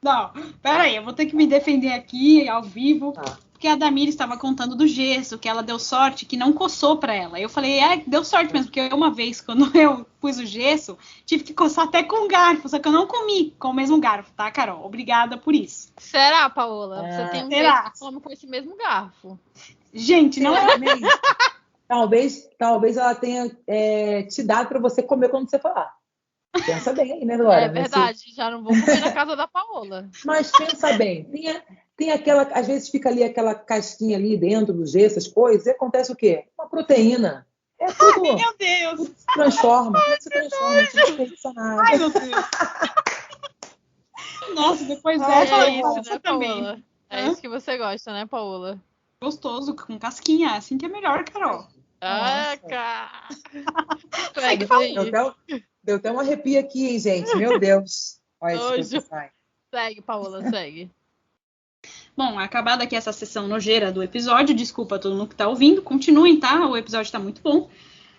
Não, peraí, eu vou ter que me defender aqui ao vivo. Ah. Porque a Damires estava contando do gesso, que ela deu sorte, que não coçou pra ela. Eu falei, deu sorte mesmo, porque uma vez, quando eu pus o gesso, tive que coçar até com garfo, só que eu não comi com o mesmo garfo, tá, Carol? Obrigada por isso. Será, Paola? Você tem um será? jeito que come com esse mesmo garfo. Gente, não é mesmo. Talvez ela tenha te dado para você comer quando você falar. Pensa bem aí, né, Glória? É verdade, já não vou comer na casa da Paola. Mas pensa bem, tem aquela, às vezes fica ali aquela casquinha ali dentro do gesso, essas coisas, e acontece o quê? Uma proteína. É tudo. Ai, meu Deus! Tudo se transforma, não desperdiça nada. Ai, meu Deus! Nossa, depois É isso, você né, também. Paola? É isso que você gosta, né, Paola? Gostoso, com casquinha, assim que é melhor, Carol. Ah, Nossa. cara! Deu até um arrepio aqui, hein, gente? Meu Deus. Olha isso que Nojo. sai. Segue, Paola, segue. Bom, acabada aqui essa sessão nojeira do episódio, desculpa a todo mundo que tá ouvindo, continuem, tá? O episódio tá muito bom.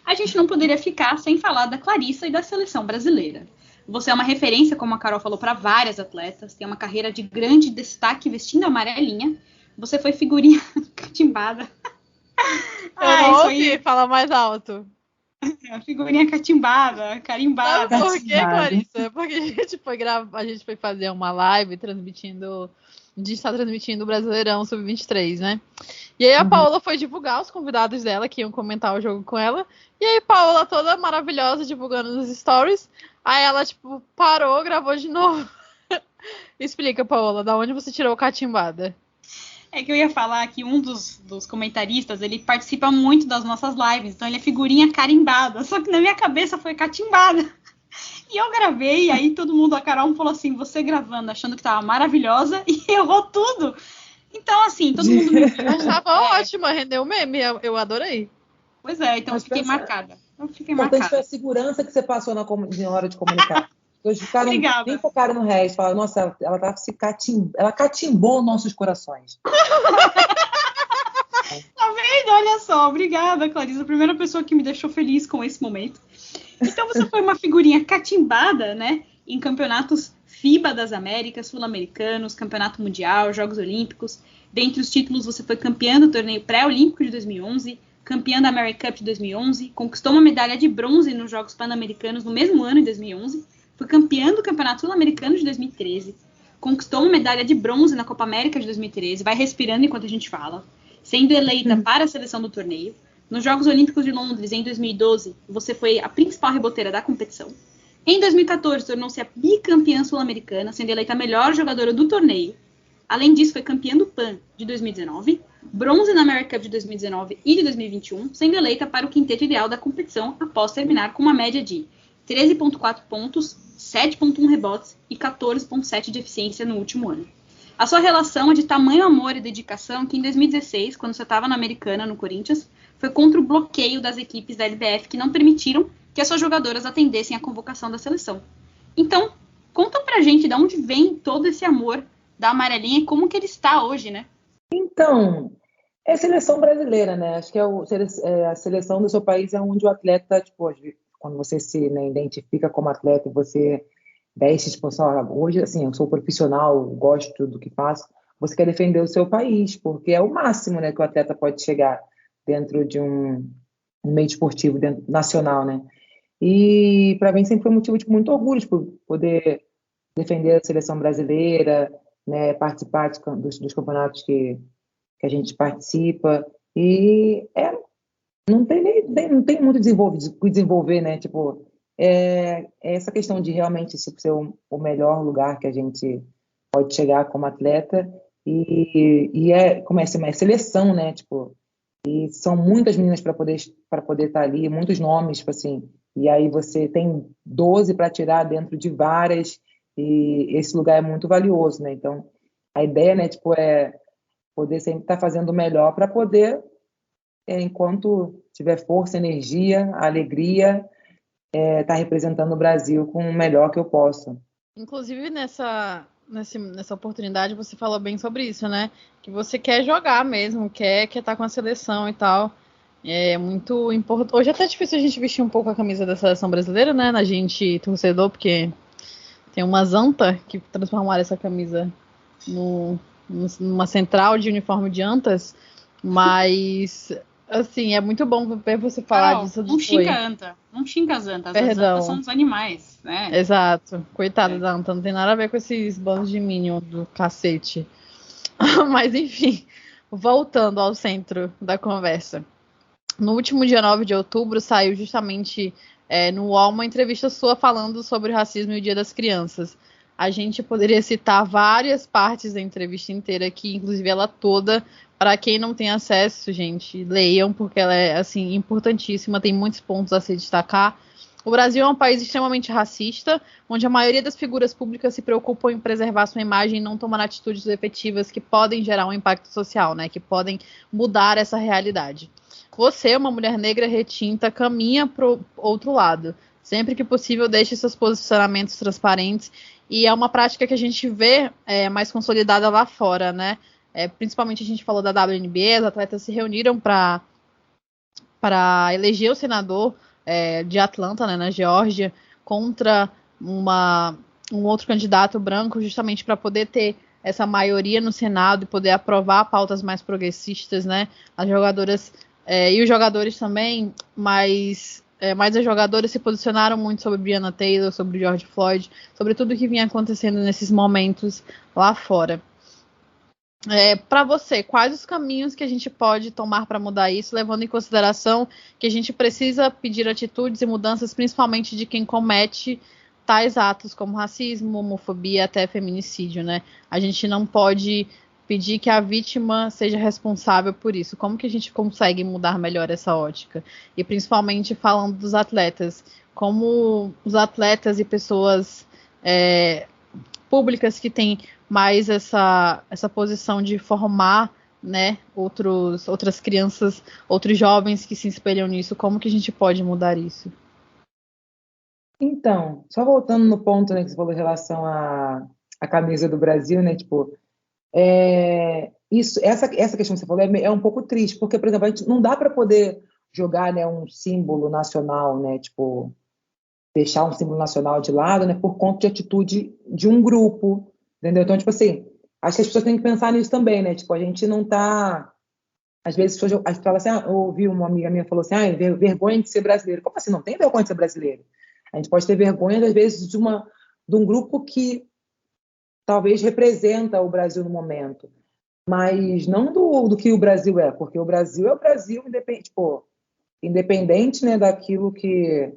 A gente não poderia ficar sem falar da Clarissa e da seleção brasileira. Você é uma referência, como a Carol falou, para várias atletas, tem uma carreira de grande destaque vestindo a amarelinha. Você foi figurinha catimbada. Eu não isso ouvi, fala mais alto. Figurinha catimbada, carimbada. Sabe por quê, Catimbada. Clarissa? Porque a gente foi fazer uma live transmitindo. A gente está transmitindo o Brasileirão Sub-23, né? E aí a Paola foi divulgar os convidados dela que iam comentar o jogo com ela. E aí Paola toda maravilhosa divulgando nos stories. Aí ela, tipo, parou, gravou de novo. Explica, Paola, da onde você tirou catimbada? É que eu ia falar que um dos comentaristas, ele participa muito das nossas lives, então ele é figurinha carimbada, só que na minha cabeça foi catimbada. E eu gravei, e aí todo mundo, a Carol falou assim, você gravando, achando que tava maravilhosa, e errou tudo. Então, assim, todo mundo... Mas tava ótima, rendeu meme, eu adorei. Pois é, então eu Mas fiquei pensa- marcada. Eu fiquei Importante foi marcada. a segurança que você passou na hora de comunicar. Eles ficaram Obrigada. bem focados no resto. Falaram, nossa, ela catimbou nossos corações. Tá vendo? Olha só, obrigada, Clarissa, a primeira pessoa que me deixou feliz com esse momento. Então você foi uma figurinha catimbada, né, em campeonatos FIBA das Américas, Sul-Americanos, Campeonato Mundial, Jogos Olímpicos. Dentre os títulos, você foi campeã do torneio pré-olímpico de 2011, campeã da America Cup de 2011, conquistou uma medalha de bronze nos Jogos Pan-Americanos no mesmo ano, em 2011, foi campeã do Campeonato Sul-Americano de 2013, conquistou uma medalha de bronze na Copa América de 2013, vai respirando enquanto a gente fala, sendo eleita para a seleção do torneio. Nos Jogos Olímpicos de Londres, em 2012, você foi a principal reboteira da competição. Em 2014, tornou-se a bicampeã sul-americana, sendo eleita a melhor jogadora do torneio. Além disso, foi campeã do PAN de 2019, bronze na America Cup de 2019 e de 2021, sendo eleita para o quinteto ideal da competição após terminar com uma média de 13,4 pontos, 7,1 rebotes e 14,7 de eficiência no último ano. A sua relação é de tamanho amor e dedicação que em 2016, quando você estava na Americana, no Corinthians, foi contra o bloqueio das equipes da LBF que não permitiram que as suas jogadoras atendessem à convocação da seleção. Então, conta pra gente de onde vem todo esse amor da amarelinha e como que ele está hoje, né? Então, é a seleção brasileira, né? Acho que a seleção do seu país é onde o atleta, tipo, quando você se identifica como atleta e você veste, tipo, hoje, assim, eu sou profissional, gosto do que faço, você quer defender o seu país, porque é o máximo, né, que o atleta pode chegar dentro de um meio esportivo nacional, né? E para mim sempre foi motivo de muito orgulho de poder defender a seleção brasileira, né, participar dos campeonatos que a gente participa, e não tem muito desenvolver, né? Tipo, é essa questão de realmente ser o melhor lugar que a gente pode chegar como atleta, e como é seleção, né? Tipo, e são muitas meninas para poder estar ali, muitos nomes, tipo assim, e aí você tem 12 para tirar dentro de várias, e esse lugar é muito valioso, né? Então, a ideia, né, tipo, é poder sempre estar fazendo o melhor para poder, enquanto tiver força, energia, alegria, estar representando o Brasil com o melhor que eu possa. Inclusive, nessa oportunidade, você falou bem sobre isso, né? Que você quer jogar mesmo, quer estar com a seleção e tal. É muito importante. Hoje é até difícil a gente vestir um pouco a camisa da seleção brasileira, né? Na gente torcedor, porque Tem umas anta que transformaram essa camisa numa central de uniforme de antas, mas assim, é muito bom ver você falar Carol, disso. não xinga anta, não xinga as antas. Perdão. As antas são dos animais, né? Exato, coitada da anta, não tem nada a ver com esses bandos de Minion do cacete. Mas enfim, voltando ao centro da conversa. No último dia 9 de outubro, saiu justamente no UOL uma entrevista sua falando sobre o racismo e o Dia das Crianças. A gente poderia citar várias partes da entrevista inteira aqui, inclusive ela toda. Para quem não tem acesso, gente, leiam, porque ela é assim, importantíssima, tem muitos pontos a se destacar. O Brasil é um país extremamente racista, onde a maioria das figuras públicas se preocupam em preservar sua imagem e não tomar atitudes efetivas que podem gerar um impacto social, né? Que podem mudar essa realidade. Você, uma mulher negra retinta, caminha para o outro lado. Sempre que possível, deixe seus posicionamentos transparentes. E é uma prática que a gente vê mais consolidada lá fora, né? Principalmente a gente falou da WNBA, os atletas se reuniram para eleger o senador de Atlanta, né, na Geórgia, contra um outro candidato branco, justamente para poder ter essa maioria no Senado e poder aprovar pautas mais progressistas, né? As jogadoras e os jogadores também, mas as jogadoras se posicionaram muito sobre Breonna Taylor, sobre George Floyd, sobre tudo que vinha acontecendo nesses momentos lá fora. Para você, quais os caminhos que a gente pode tomar para mudar isso, levando em consideração que a gente precisa pedir atitudes e mudanças, principalmente de quem comete tais atos como racismo, homofobia, até feminicídio, né? A gente não pode pedir que a vítima seja responsável por isso. Como que a gente consegue mudar melhor essa ótica? E principalmente falando dos atletas, como os atletas e pessoas públicas que têm mais essa posição de formar, né, outras crianças, outros jovens que se espelham nisso, como que a gente pode mudar isso? Então, só voltando no ponto, né, que você falou em relação à camisa do Brasil, né, tipo, essa questão que você falou é um pouco triste, porque, por exemplo, a gente não dá para poder jogar, né, um símbolo nacional, né, tipo, deixar um símbolo nacional de lado, né, por conta de atitude de um grupo, entendeu? Então, tipo assim, acho que as pessoas têm que pensar nisso também, né, tipo, a gente não tá, às vezes a gente fala assim, eu ouvi uma amiga minha falou assim, vergonha de ser brasileiro. Como assim? Não tem vergonha de ser brasileiro. A gente pode ter vergonha, às vezes, de um grupo que talvez representa o Brasil no momento, mas não do que o Brasil é, porque o Brasil é o Brasil independente, né, daquilo que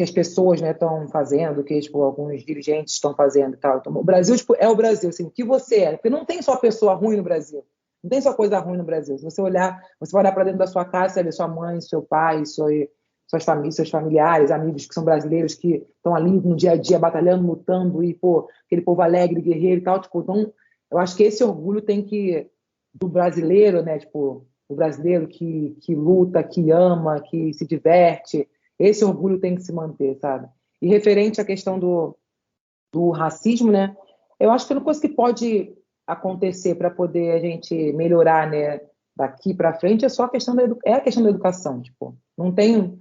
as pessoas, né, estão fazendo, que tipo, alguns dirigentes estão fazendo e tal. Então, o Brasil é o Brasil, assim, o que você é, porque não tem só pessoa ruim no Brasil, não tem só coisa ruim no Brasil. Se você vai olhar para dentro da sua casa, você vai ver sua mãe, seu pai, suas famílias, seus familiares, amigos que são brasileiros, que estão ali no dia a dia batalhando, lutando, e aquele povo alegre, guerreiro e tal. Tipo, então, eu acho que esse orgulho do brasileiro, né? Tipo, o brasileiro que luta, que ama, que se diverte, esse orgulho tem que se manter, sabe? E referente à questão do racismo, né? Eu acho que a única coisa que pode acontecer para poder a gente melhorar, né, daqui para frente é só a questão da educação, tipo, não tem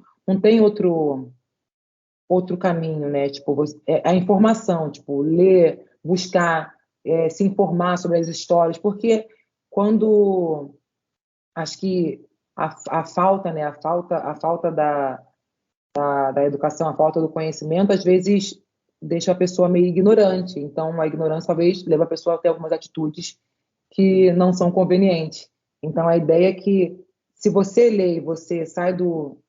outro caminho, né? Tipo, a informação, tipo, ler, buscar, se informar sobre as histórias, porque quando acho que a falta, né, a falta da educação, a falta do conhecimento, às vezes deixa a pessoa meio ignorante. Então, a ignorância talvez leva a pessoa a ter algumas atitudes que não são convenientes. Então, a ideia é que se você lê e você sai do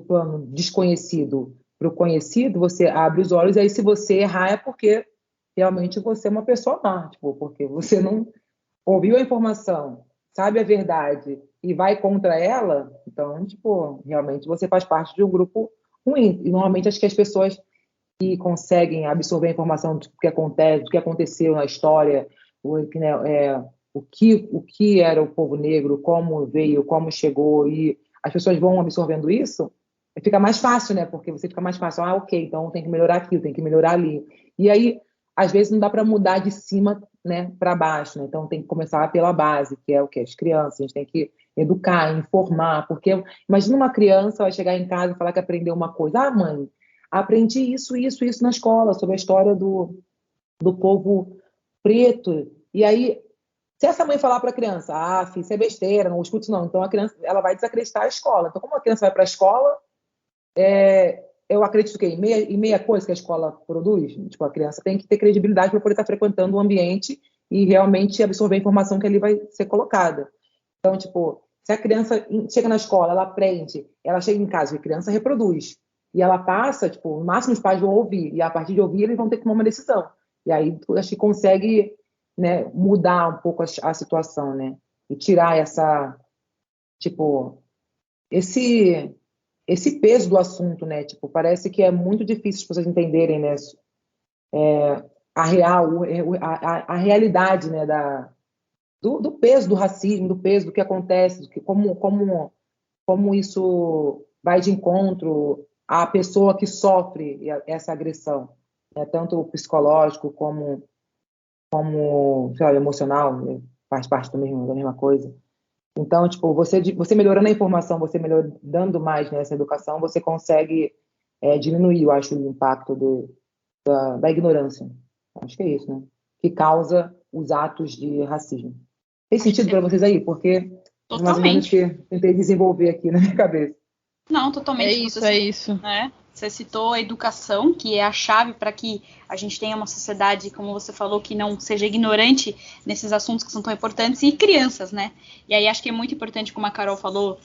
plano desconhecido para o conhecido, você abre os olhos, e aí se você errar é porque realmente você é uma pessoa má, tipo, porque você não ouviu a informação, sabe a verdade e vai contra ela, então, tipo, realmente você faz parte de um grupo ruim. E normalmente acho que as pessoas que conseguem absorver a informação do que acontece, do que aconteceu na história, o que era o povo negro, como veio, como chegou, e as pessoas vão absorvendo isso, fica mais fácil, né? Porque você fica mais fácil, ok, então tem que melhorar aqui, tem que melhorar ali. E aí, às vezes, não dá para mudar de cima, né, para baixo, né? Então tem que começar pela base, que é o que? As crianças, a gente tem que educar, informar, porque imagina uma criança vai chegar em casa e falar que aprendeu uma coisa, mãe, aprendi isso na escola, sobre a história do povo preto. E aí, se essa mãe falar para a criança, filho, isso é besteira, não escute não, então a criança ela vai desacreditar a escola. Então, como a criança vai para a escola, eu acredito que em meia coisa que a escola produz, tipo, a criança tem que ter credibilidade para poder estar frequentando o ambiente e realmente absorver a informação que ali vai ser colocada. Então, tipo, se a criança chega na escola, ela aprende, ela chega em casa e a criança reproduz, e ela passa, tipo, no máximo os pais vão ouvir, e a partir de ouvir eles vão ter que tomar uma decisão. E aí, acho que consegue, né, mudar um pouco a situação, né? E tirar essa, tipo, esse peso do assunto, né? Tipo, parece que é muito difícil as pessoas entenderem, né? A realidade, né? Do peso do racismo, do peso do que acontece, como isso vai de encontro à pessoa que sofre essa agressão, né? Tanto psicológico como sei lá, emocional, né? Faz parte da mesma coisa. Então, tipo, você melhorando a informação, você dando mais nessa educação, você consegue diminuir, eu acho, o impacto da ignorância. Acho que é isso, né? Que causa os atos de racismo. Tem sentido para vocês aí? Porque mais ou menos que tentei desenvolver aqui na minha cabeça. Não, totalmente. É isso. Né? Você citou a educação, que é a chave para que a gente tenha uma sociedade, como você falou, que não seja ignorante nesses assuntos que são tão importantes, e crianças, né? E aí acho que é muito importante, como a Carol falou,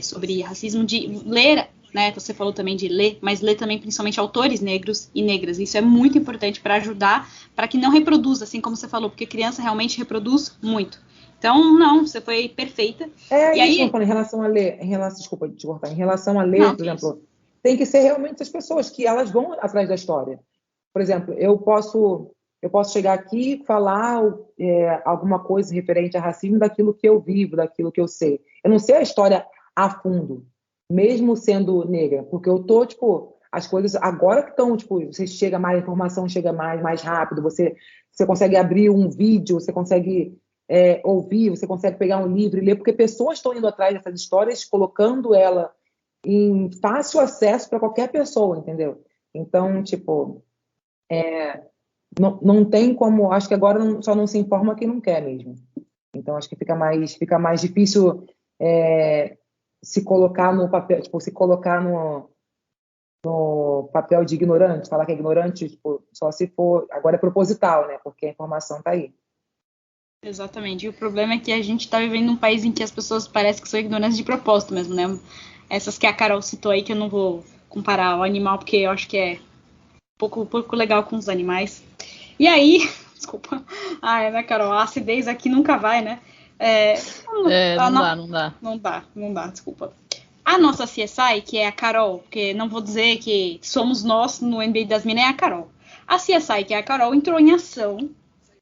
sobre racismo, de ler, né? Você falou também de ler, mas ler também principalmente autores negros e negras. Isso é muito importante para ajudar, para que não reproduza, assim como você falou, porque criança realmente reproduz muito. Então, não, você foi perfeita. E aí, em relação a ler, desculpa te cortar, em relação a ler, por exemplo, tem que ser realmente as pessoas que elas vão atrás da história. Por exemplo, eu posso chegar aqui e falar alguma coisa referente a racismo daquilo que eu vivo, daquilo que eu sei. Eu não sei a história a fundo, mesmo sendo negra, porque eu tô, tipo, as coisas agora que estão, tipo, você chega mais, a informação chega mais rápido, você consegue abrir um vídeo, você consegue ouvir, você consegue pegar um livro e ler, porque pessoas estão indo atrás dessas histórias, colocando ela em fácil acesso para qualquer pessoa, entendeu? Então, tipo, não tem como, acho que agora só não se informa quem não quer mesmo. Então, acho que fica mais difícil se colocar no papel, tipo, se colocar no papel de ignorante, falar que é ignorante, tipo, só se for, agora é proposital, né? Porque a informação está aí. Exatamente. E o problema é que a gente está vivendo num país em que as pessoas parecem que são ignorantes de propósito mesmo, né? Essas que a Carol citou aí, que eu não vou comparar o animal, porque eu acho que é um pouco legal com os animais. E aí, desculpa, né, Carol, a acidez aqui nunca vai, né? Não dá, desculpa. A nossa CSI, que é a Carol, porque não vou dizer que somos nós no NBA das Minas, é a Carol. A CSI, que é a Carol, entrou em ação.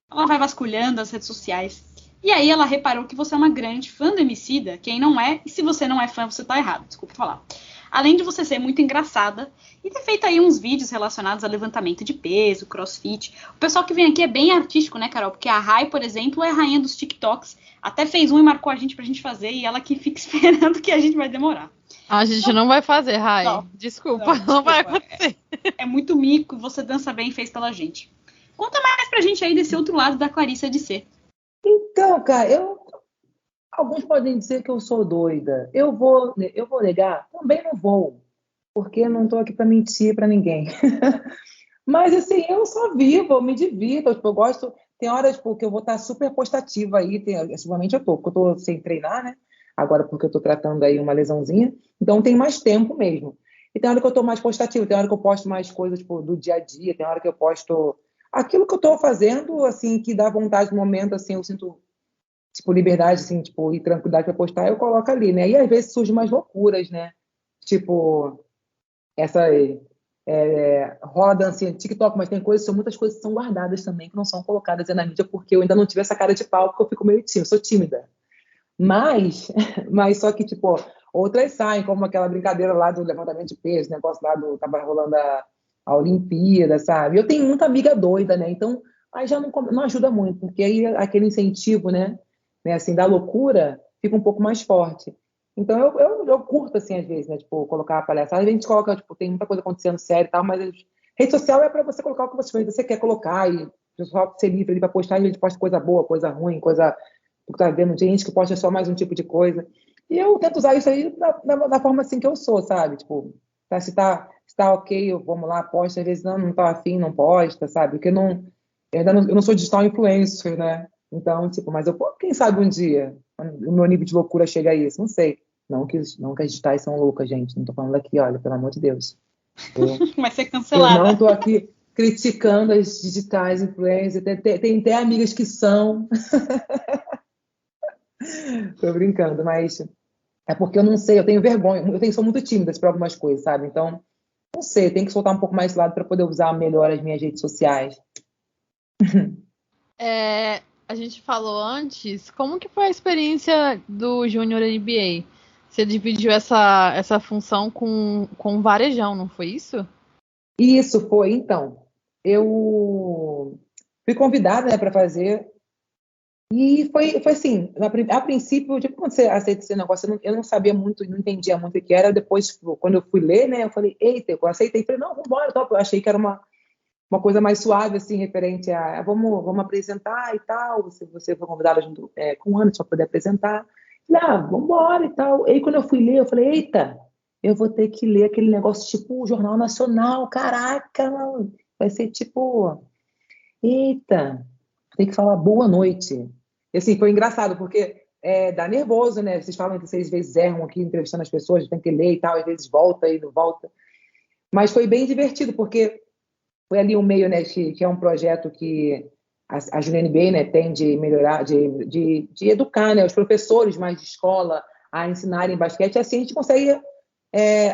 Ela vai vasculhando as redes sociais. E aí ela reparou que você é uma grande fã do Emicida, quem não é, e se você não é fã, você tá errado, desculpa falar. Além de você ser muito engraçada e ter feito aí uns vídeos relacionados a levantamento de peso, crossfit. O pessoal que vem aqui é bem artístico, né, Carol? Porque a Rai, por exemplo, é a rainha dos TikToks. Até fez um e marcou a gente pra gente fazer, e ela que fica esperando que a gente vai demorar. A gente não vai fazer, Rai. Desculpa, não vai acontecer. É muito mico, você dança bem e fez pela gente. Conta mais pra gente aí desse outro lado da Clarissa de ser. Então, cara, alguns podem dizer que eu sou doida. Eu vou negar? Também não vou, porque eu não tô aqui para mentir para ninguém. Mas, assim, eu só vivo, eu me divirto, tipo, eu gosto... Tem horas tipo, que eu vou estar super postativa aí, ultimamente porque eu tô sem treinar, né? Agora porque eu tô tratando aí uma lesãozinha, então tem mais tempo mesmo. E tem hora que eu tô mais postativa, tem hora que eu posto mais coisas, tipo, do dia a dia, tem hora que eu posto... Aquilo que eu estou fazendo, assim, que dá vontade no momento, assim, eu sinto, tipo, liberdade, assim, tipo, e tranquilidade para postar, eu coloco ali, né? E às vezes surgem umas loucuras, né? Tipo, essa rola dancinha de TikTok, mas tem muitas coisas que são guardadas também, que não são colocadas na mídia, porque eu ainda não tive essa cara de pau, porque eu fico meio tímida, sou tímida. Mas só que, tipo, outras saem, como aquela brincadeira lá do levantamento de peso, negócio lá tava rolando a Olimpíada, sabe? Eu tenho muita amiga doida, né? Então, aí já não ajuda muito, porque aí aquele incentivo, né, assim, da loucura fica um pouco mais forte. Então eu curto, assim, às vezes, né? Tipo, colocar a palhaçada. A gente coloca, tipo, tem muita coisa acontecendo séria e tal, mas rede social é para você colocar o que você quer colocar e o pessoal ser livre ali para postar. A gente posta coisa boa, coisa ruim, coisa que tá vendo, gente que posta só mais um tipo de coisa. E eu tento usar isso aí da forma assim que eu sou, sabe? Tipo, se tá ok, vamos lá, posta. Às vezes não tá afim, não posta, sabe? Porque eu não sou digital influencer, né? Então, tipo, mas quem sabe um dia o meu nível de loucura chega a isso, não sei. Não que as digitais são loucas, gente. Não tô falando aqui, olha, pelo amor de Deus. Vai ser Eu cancelada. não tô aqui criticando as digitais influencers. Tem até amigas que são. Tô brincando, mas é porque eu não sei, eu tenho vergonha. Sou muito tímida para algumas coisas, sabe? Então, não sei, eu tenho que soltar um pouco mais esse lado para poder usar melhor as minhas redes sociais. A gente falou antes, como que foi a experiência do Júnior NBA? Você dividiu essa função com o Varejão, não foi isso? Isso foi, então. Eu fui convidada, né, para fazer. E foi assim, a princípio, tipo, quando você aceita esse negócio, eu não sabia muito, não entendia muito o que era. Depois, tipo, quando eu fui ler, né, eu falei, eita, eu aceitei. Falei, não, vambora, top. Eu achei que era uma coisa mais suave, assim, referente a vamos apresentar e tal. Você foi convidada junto com o Anderson para poder apresentar. Falei, vambora e tal. E aí, quando eu fui ler, eu falei, eita, eu vou ter que ler aquele negócio tipo o Jornal Nacional, caraca, mano. Vai ser tipo, eita, tem que falar boa noite. E assim, foi engraçado, porque dá nervoso, né? Vocês falam que vocês às vezes erram aqui entrevistando as pessoas, tem que ler e tal, às vezes volta e não volta. Mas foi bem divertido, porque foi ali um meio, né, que é um projeto que a Júnior NBA, né, tem de melhorar, de educar, né, os professores mais de escola a ensinarem basquete. Assim a gente consegue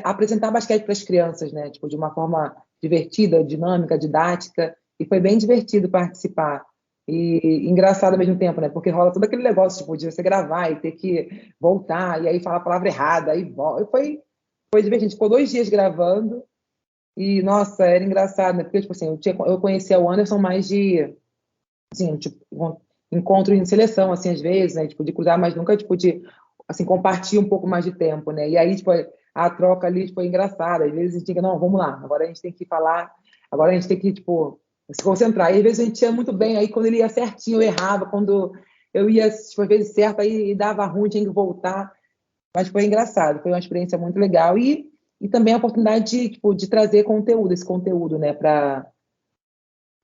apresentar basquete para as crianças, né, tipo, de uma forma divertida, dinâmica, didática. E foi bem divertido participar. E engraçado ao mesmo tempo, né, porque rola todo aquele negócio tipo, de você gravar e ter que voltar, e aí falar a palavra errada. Aí foi divertido. Ficou 2 dias gravando. E, nossa, era engraçado, né? Porque, tipo assim, eu conhecia o Anderson mais de, assim, tipo, encontro em seleção, assim, às vezes, né? Tipo, de cruzar, mas nunca, tipo, de, assim, compartilhar um pouco mais de tempo, né? E aí, tipo, a troca ali foi engraçada. Às vezes a gente tinha, não, vamos lá, agora a gente tem que falar, agora a gente tem que, tipo, se concentrar. E às vezes a gente ia muito bem, aí quando ele ia certinho, eu errava, quando eu ia, tipo, às vezes certo, aí dava ruim, tinha que voltar. Mas foi engraçado, foi uma experiência muito legal. E também a oportunidade de trazer esse conteúdo, né, para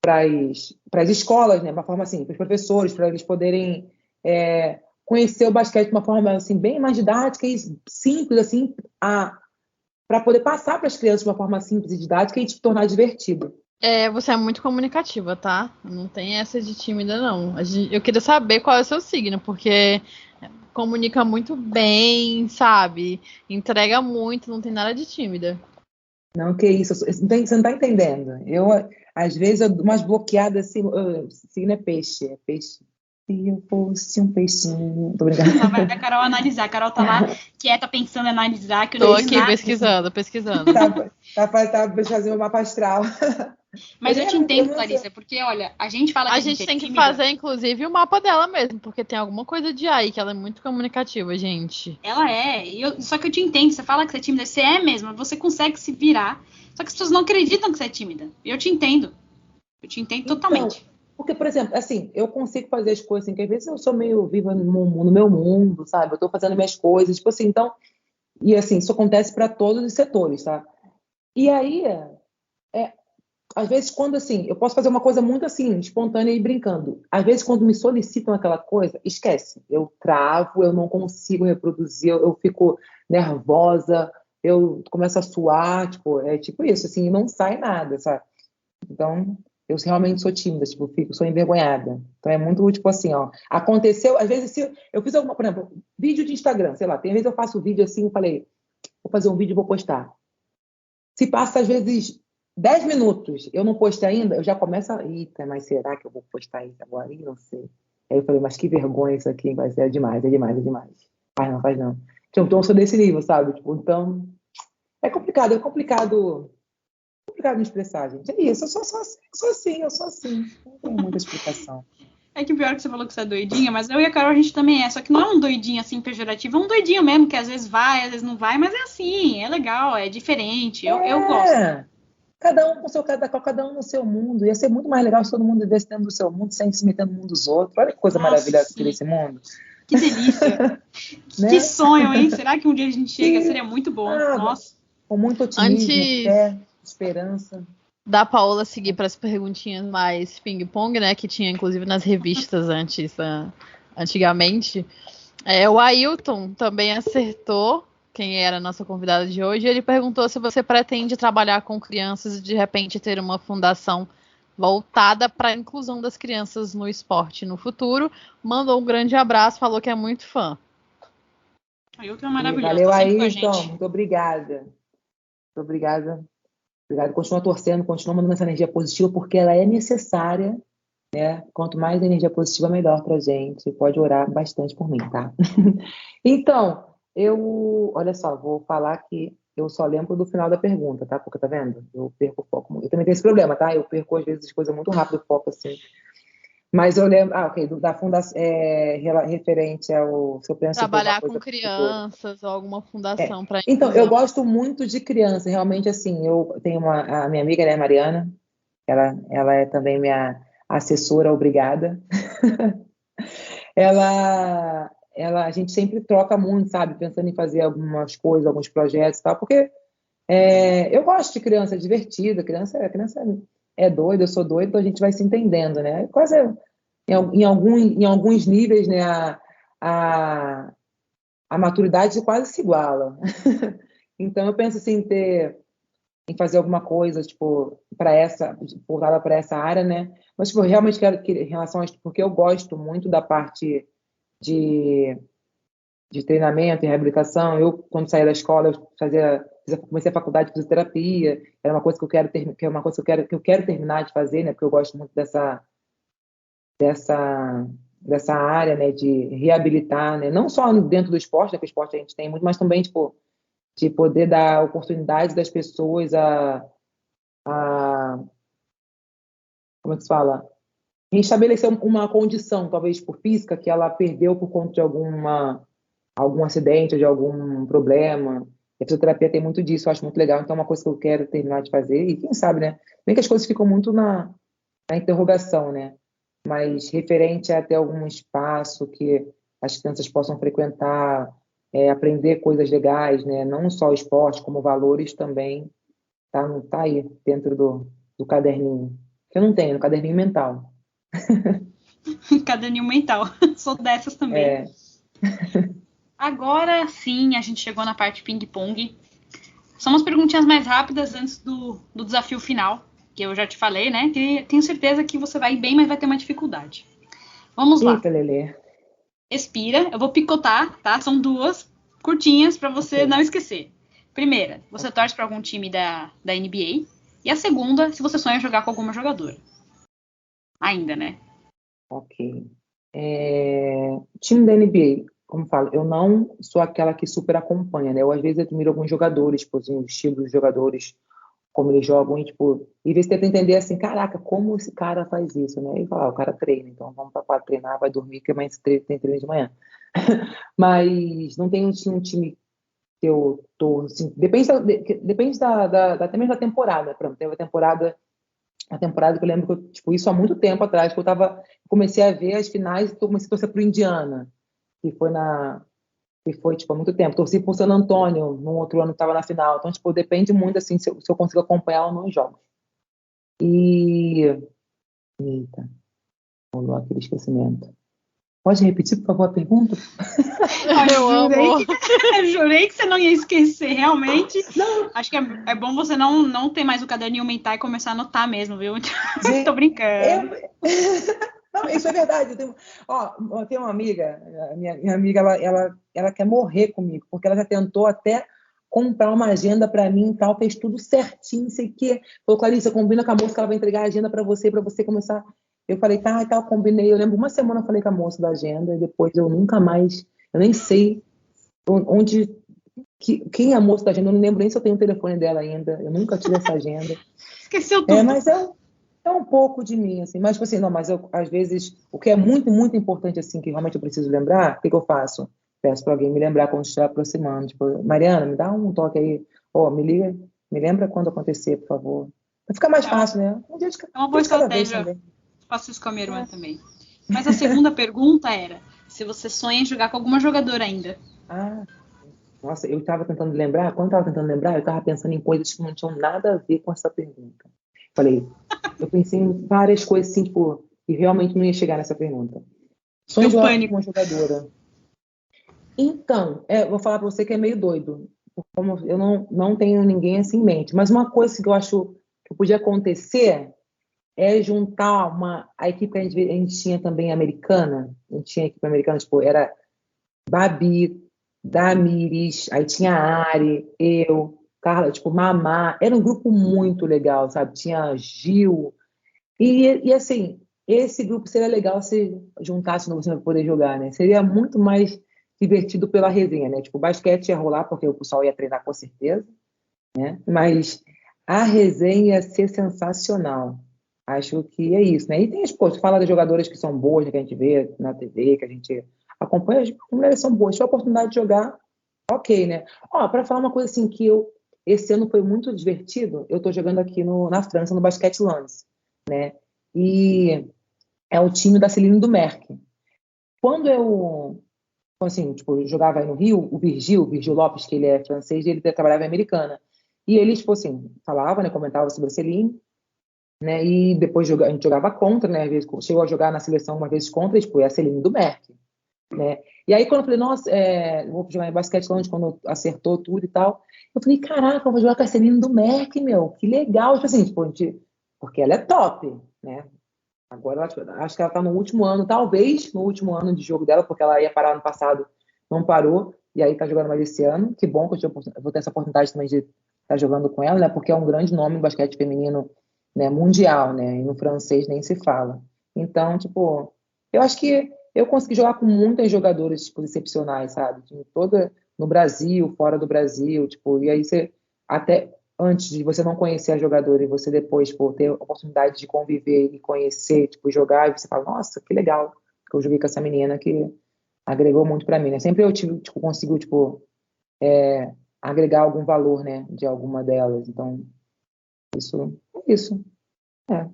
as escolas, né, de uma forma assim, para os professores, para eles poderem conhecer o basquete de uma forma assim, bem mais didática e simples, assim, para poder passar para as crianças de uma forma simples e didática e tornar divertido. Você é muito comunicativa, tá? Não tem essa de tímida, não. Eu queria saber qual é o seu signo, porque comunica muito bem, sabe? Entrega muito, não tem nada de tímida. Não, que isso, você não tá entendendo. Às vezes, eu dou umas bloqueadas assim, signo é peixe. Se eu fosse um peixinho. Tô brincando. Lá vai a Carol analisar. A Carol tá lá quieta, pensando em analisar. Que eu Tô não aqui pesquisando. Tá fazendo o mapa astral. Mas eu te entendo, Clarissa, porque, olha, a gente fala que a gente tem que fazer, inclusive, o mapa dela mesmo, porque tem alguma coisa de aí, que ela é muito comunicativa, gente. Ela é, só que eu te entendo, você fala que você é tímida, você é mesmo, você consegue se virar, só que as pessoas não acreditam que você é tímida. Eu te entendo totalmente. Porque, por exemplo, assim, eu consigo fazer as coisas assim, que às vezes eu sou meio viva no meu mundo, sabe? Eu tô fazendo minhas coisas, tipo assim, então... E assim, isso acontece para todos os setores, tá? E aí, às vezes, quando assim, eu posso fazer uma coisa muito assim, espontânea e brincando. Às vezes, quando me solicitam aquela coisa, esquece. Eu travo, eu não consigo reproduzir, eu fico nervosa, eu começo a suar, tipo, é tipo isso, assim, e não sai nada, sabe? Então, eu realmente sou tímida, tipo, sou envergonhada. Então, é muito, tipo assim, ó. Aconteceu, às vezes, se eu fiz alguma, por exemplo, vídeo de Instagram, sei lá, tem vezes eu faço vídeo assim, falei, vou fazer um vídeo e vou postar. Se passa, às vezes, 10 minutos, eu não postei ainda, eu já começo a... Eita, mas será que eu vou postar isso agora? Ih, não sei. Aí eu falei, mas que vergonha isso aqui, vai ser demais. Faz não. Então, eu sou desse nível, sabe? Tipo, então, é complicado me expressar, gente. É isso, eu sou assim. Não tem muita explicação. É que pior que você falou que você é doidinha, mas eu e a Carol a gente também é. Só que não é um doidinho assim pejorativo, é um doidinho mesmo, que às vezes vai, às vezes não vai, mas é assim, é legal, é diferente. Eu gosto. Cada um com seu, cada um no seu mundo. Ia ser muito mais legal se todo mundo vivesse dentro do seu mundo, sem se meter no mundo dos outros. Olha que coisa Nossa, maravilhosa sim. que é esse mundo. Que delícia. Né? Que sonho, hein? Será que um dia a gente chega? Seria muito bom. Nossa. Com muito otimismo, Antes- fé, esperança. Da Paola seguir para as perguntinhas mais ping-pong, né? Que tinha inclusive nas revistas antigamente. O Ailton também acertou quem era a nossa convidada de hoje. Ele perguntou se você pretende trabalhar com crianças e de repente ter uma fundação voltada para a inclusão das crianças no esporte no futuro. Mandou um grande abraço, falou que é muito fã. Ailton é maravilhoso. Valeu, tá sempre com a Ailton. gente. Muito obrigada. Muito obrigada. Obrigada. Continua torcendo, continua mandando essa energia positiva, porque ela é necessária, né? Quanto mais energia positiva, melhor pra gente. Pode orar bastante por mim, tá? Então, olha só, vou falar que eu só lembro do final da pergunta, tá? Porque, tá vendo? Eu perco o foco. Eu também tenho esse problema, tá? Eu perco, às vezes, coisas muito rápido, o foco, assim. Mas eu lembro, da fundação, referente ao, se eu penso Trabalhar em alguma com coisa crianças ou alguma fundação para Então, eu gosto muito de criança, realmente, assim, eu tenho a minha amiga, né, Mariana, ela é também minha assessora, obrigada. A gente sempre troca muito, sabe, pensando em fazer algumas coisas, alguns projetos e tal, porque eu gosto de criança, é divertida, criança é doida, eu sou doida, então a gente vai se entendendo, né? Quase em alguns níveis, né, a maturidade quase se iguala. Então eu penso assim, em fazer alguma coisa, tipo, voltada para essa área, né? Mas tipo, eu realmente quero que, em relação a isso, porque eu gosto muito da parte de treinamento e reabilitação. Eu, quando saí da escola, comecei a faculdade de fisioterapia. Era uma coisa que eu quero terminar de fazer, né? Porque eu gosto muito dessa área, né? De reabilitar, né? Não só dentro do esporte, né? Que o esporte a gente tem muito, mas também, tipo, de poder dar oportunidade das pessoas como é que se fala? Estabelecer uma condição, talvez por física, que ela perdeu por conta de algum acidente ou de algum problema. A fisioterapia tem muito disso, eu acho muito legal. Então é uma coisa que eu quero terminar de fazer. E quem sabe, né? Bem que as coisas ficam muito na interrogação, né? Mas referente a ter algum espaço que as crianças possam frequentar, aprender coisas legais, né? Não só o esporte, como valores também, tá aí dentro do caderninho. Que eu não tenho, no caderninho mental. Caderninho mental. Sou dessas também. Agora sim, a gente chegou na parte ping-pong. São umas perguntinhas mais rápidas antes do desafio final, que eu já te falei, né? Que tenho certeza que você vai ir bem, mas vai ter uma dificuldade. Vamos lá. Eita, Lelê. Respira. Eu vou picotar, tá? São duas curtinhas para você não esquecer. Primeira, você torce para algum time da NBA. E a segunda, se você sonha jogar com alguma jogadora. Ainda, né? Ok. Time da NBA, como falo, eu não sou aquela que super acompanha, né? Eu, às vezes, admiro alguns jogadores, tipo, assim, o estilo dos jogadores, como eles jogam, e, tipo, e às vezes tenta entender assim, caraca, como esse cara faz isso, né? E fala, o cara treina, então vamos pra quadra treinar, vai dormir, que amanhã tem treino de manhã. Mas não tem um time que eu tô, assim, depende até mesmo da temporada. Pronto, teve a temporada que eu lembro que eu, tipo, isso há muito tempo atrás, que eu comecei a ver as finais e comecei a torcer pro Indiana, que foi tipo, há muito tempo. Torci pro San Antonio, no outro ano que estava na final. Então, tipo, depende muito, assim, se eu consigo acompanhar ou não os jogos. Eita, rolou aquele esquecimento. Pode repetir, por favor, a pergunta? Eu jurei que você não ia esquecer, realmente. Não. Acho que é bom você não ter mais o caderninho mental e começar a anotar mesmo, viu? Tô brincando. Não, isso é verdade. Eu tenho uma amiga, minha amiga, ela quer morrer comigo, porque ela já tentou até comprar uma agenda para mim e tal, fez tudo certinho, sei o quê. Falou, Clarice, combina com a moça que ela vai entregar a agenda para você começar. Eu falei, tá, e tal, combinei. Eu lembro, uma semana eu falei com a moça da agenda, e depois eu nunca mais, eu nem sei quem é a moça da agenda, eu não lembro nem se eu tenho o telefone dela ainda, eu nunca tive essa agenda. Esqueceu tudo. Mas É um pouco de mim, assim, mas tipo assim, não, mas eu, às vezes, o que é muito, muito importante, assim, que realmente eu preciso lembrar, o que que eu faço? Peço para alguém me lembrar quando estiver aproximando, tipo, Mariana, me dá um toque aí, me liga, me lembra quando acontecer, por favor. Vai ficar mais É uma, fácil, né? é uma boa De cada vez estratégia. também. Faço isso com a minha irmã também. Mas a segunda pergunta era se você sonha em jogar com alguma jogadora ainda. Ah, nossa, eu estava tentando lembrar, quando eu estava tentando lembrar, eu estava pensando em coisas que não tinham nada a ver com essa pergunta. Falei, eu pensei em várias coisas assim, tipo, e realmente não ia chegar nessa pergunta. Sonho de Deu jogar com pânico. uma jogadora. Então, vou falar para você que é meio doido. Como eu não tenho ninguém assim em mente. Mas uma coisa que eu acho que podia acontecer é juntar a equipe que a gente tinha também americana. A gente tinha equipe americana, tipo, era Babi, Damires, aí tinha a Ari, eu, Carla, tipo, Mamá. Era um grupo muito legal, sabe? Tinha Gil. E assim, esse grupo seria legal se juntasse no você para poder jogar, né? Seria muito mais divertido pela resenha, né? Tipo, o basquete ia rolar porque o pessoal ia treinar com certeza, né? Mas a resenha ia ser sensacional. Acho que é isso, né? E tem as coisas, fala das jogadoras que são boas, né, que a gente vê na TV, que a gente acompanha, as mulheres são boas. Se tiver a oportunidade de jogar, ok, né? Para falar uma coisa assim que esse ano foi muito divertido, eu tô jogando aqui na França, no Basquete Lance, né? E é o time da Celine do Merck. Quando eu, assim, tipo, jogava aí no Rio, o Virgil Lopes, que ele é francês, ele trabalhava em Americana. E ele, tipo assim, falava, né, comentava sobre a Celine, né, e depois a gente jogava contra, né, às vezes chegou a jogar na seleção uma vez contra, e, tipo, é a Celine do Merck, né. E aí quando eu falei, nossa, vou jogar em basquete longe, quando acertou tudo e tal, eu falei, caraca, eu vou jogar com a Celine do Merck, meu, que legal, tipo assim, tipo, porque ela é top, né. Agora, acho que ela está no último ano, talvez no último ano de jogo dela, porque ela ia parar no passado, não parou, e aí está jogando mais esse ano. Que bom que eu vou ter essa oportunidade também de estar jogando com ela, né? Porque é um grande nome no basquete feminino, né, mundial, né? E no francês nem se fala. Então, tipo, eu acho que eu consegui jogar com muitas jogadoras, tipo, excepcionais, sabe? Toda no Brasil, fora do Brasil, tipo, e aí você até antes de você não conhecer a jogadora e você depois, pô, ter a oportunidade de conviver e conhecer, tipo, jogar, e você fala, nossa, que legal que eu joguei com essa menina que agregou muito pra mim, né? Sempre eu consigo, tipo, agregar algum valor, né, de alguma delas. Então, isso. É.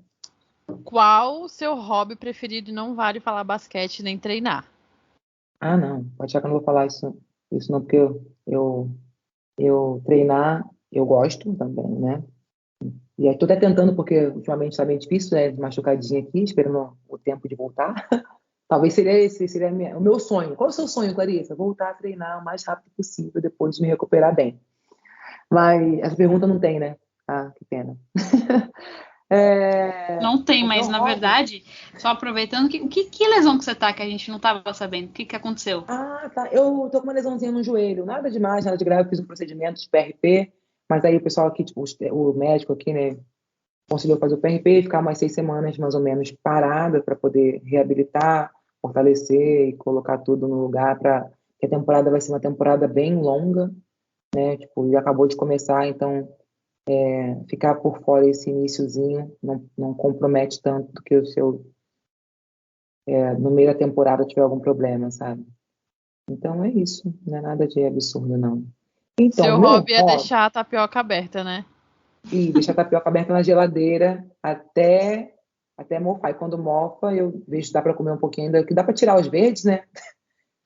Qual o seu hobby preferido e não vale falar basquete nem treinar? Ah, não, pode achar que eu não vou falar isso não, porque eu treinar, eu gosto também, né? E aí tô até tentando, porque ultimamente está bem difícil, né? Machucadinha aqui, esperando o tempo de voltar. Talvez seria o meu sonho. Qual é o seu sonho, Clarissa? Voltar a treinar o mais rápido possível depois de me recuperar bem. Mas essa pergunta não tem, né? Ah, que pena. Não tem, O mas meu na hobby. verdade, só aproveitando, que lesão que você tá que a gente não tava sabendo? O que aconteceu? Ah, tá. Eu tô com uma lesãozinha no joelho. Nada demais, nada de grave. Eu fiz um procedimento de PRP, mas aí o pessoal aqui, tipo, o médico aqui, né, conseguiu fazer o PRP e ficar mais 6 semanas, mais ou menos, parada para poder reabilitar, fortalecer e colocar tudo no lugar para que a temporada vai ser uma temporada bem longa, né? Tipo, e acabou de começar, então ficar por fora esse iniciozinho não compromete tanto do que o seu no meio da temporada tiver algum problema, sabe? Então é isso, não é nada de absurdo, não. Então, Seu meu hobby é hobby, deixar a tapioca aberta, né? e deixar a tapioca aberta na geladeira até mofar. E quando mofa, eu vejo se dá para comer um pouquinho ainda, que dá para tirar os verdes, né?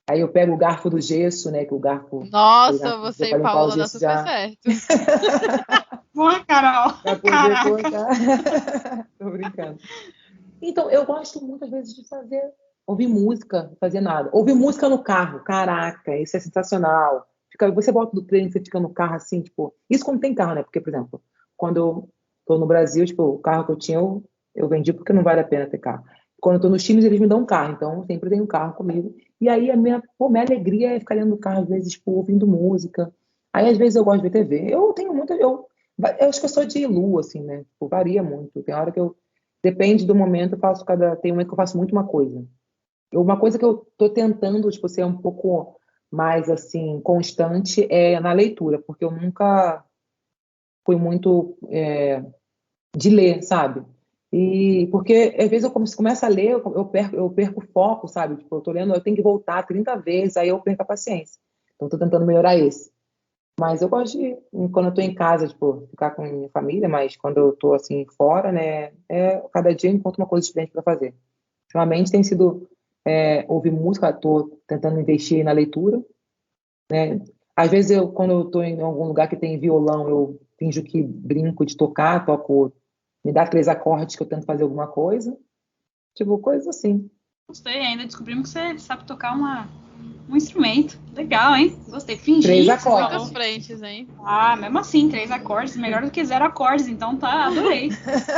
Aí eu pego o garfo do gesso, né? Que o garfo Nossa, você e para limpar o Paola dá gesso super já, certo. Boa, Carol! para poder Caraca! colocar. Tô brincando. Então, eu gosto muitas vezes de ouvir música, fazer nada. Ouvir música no carro, caraca, isso é sensacional. Você volta do treino, você fica no carro assim, tipo. Isso quando tem carro, né? Porque, por exemplo, quando eu tô no Brasil, tipo, o carro que eu tinha, eu vendi porque não vale a pena ter carro. Quando eu tô nos times, eles me dão um carro, então eu sempre tenho um carro comigo. E aí minha alegria é ficar dentro do carro, às vezes, tipo, ouvindo música. Aí, às vezes, eu gosto de ver TV. Eu tenho muita. Eu acho que eu sou de lua, assim, né? Tipo, varia muito. Tem hora que eu. Depende do momento, eu faço tem um momento que eu faço muito uma coisa. Uma coisa que eu tô tentando, tipo, ser um pouco mais, assim, constante é na leitura, porque eu nunca fui muito de ler, sabe? E porque às vezes eu começo a ler, eu perco o foco, sabe? Tipo, eu tô lendo, eu tenho que voltar 30 vezes, aí eu perco a paciência. Então, tô tentando melhorar esse. Mas eu gosto de, quando eu tô em casa, tipo, ficar com minha família, mas quando eu tô, assim, fora, né, cada dia eu encontro uma coisa diferente para fazer. Ultimamente tem sido ouvir música, tô tentando investir na leitura, né? Às vezes, quando eu tô em algum lugar que tem violão, eu finjo que brinco de tocar, toco, me dá 3 acordes que eu tento fazer alguma coisa. Tipo, coisas assim. Gostei, ainda descobrimos que você sabe tocar um instrumento. Legal, hein? Gostei. Fingir. 3 que você acordes. falou. Muitas frentes, hein? Ah, mesmo assim, 3 acordes, melhor do que 0 acordes, então tá, adorei.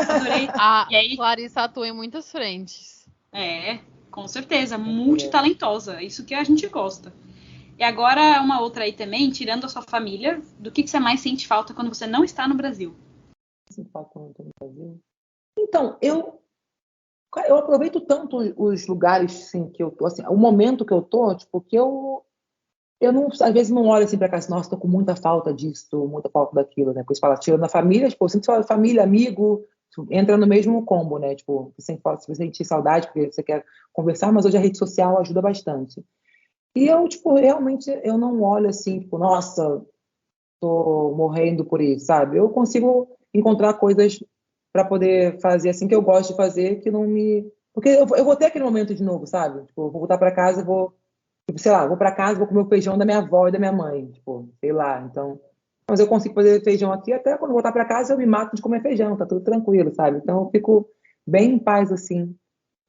Adorei. A E aí? Clarissa atua em muitas frentes. Com certeza, multitalentosa, isso que a gente gosta. E agora uma outra aí também, tirando a sua família, do que você mais sente falta quando você não está no Brasil? Sinto falta quando eu tô no Brasil. Então, eu aproveito tanto os lugares, assim, que eu tô, assim, o momento que eu tô, tipo, que eu não, às vezes não olho assim pra cá, assim, nossa, tô com muita falta disso, muita falta daquilo, né? Porque você fala, tirando a família, tipo, sempre fala família, amigo, entra no mesmo combo, né? Tipo, você sentir saudade porque você quer conversar, mas hoje a rede social ajuda bastante. E eu, tipo, realmente, eu não olho assim, tipo, nossa, tô morrendo por isso, sabe? Eu consigo encontrar coisas para poder fazer assim que eu gosto de fazer, que não me... Porque eu vou ter aquele momento de novo, sabe? Tipo, eu vou voltar para casa, tipo, sei lá, vou para casa, vou comer o feijão da minha avó e da minha mãe, tipo, sei lá, então... Mas eu consigo fazer feijão aqui, até quando voltar para casa eu me mato de comer feijão, tá tudo tranquilo, sabe? Então eu fico bem em paz, assim,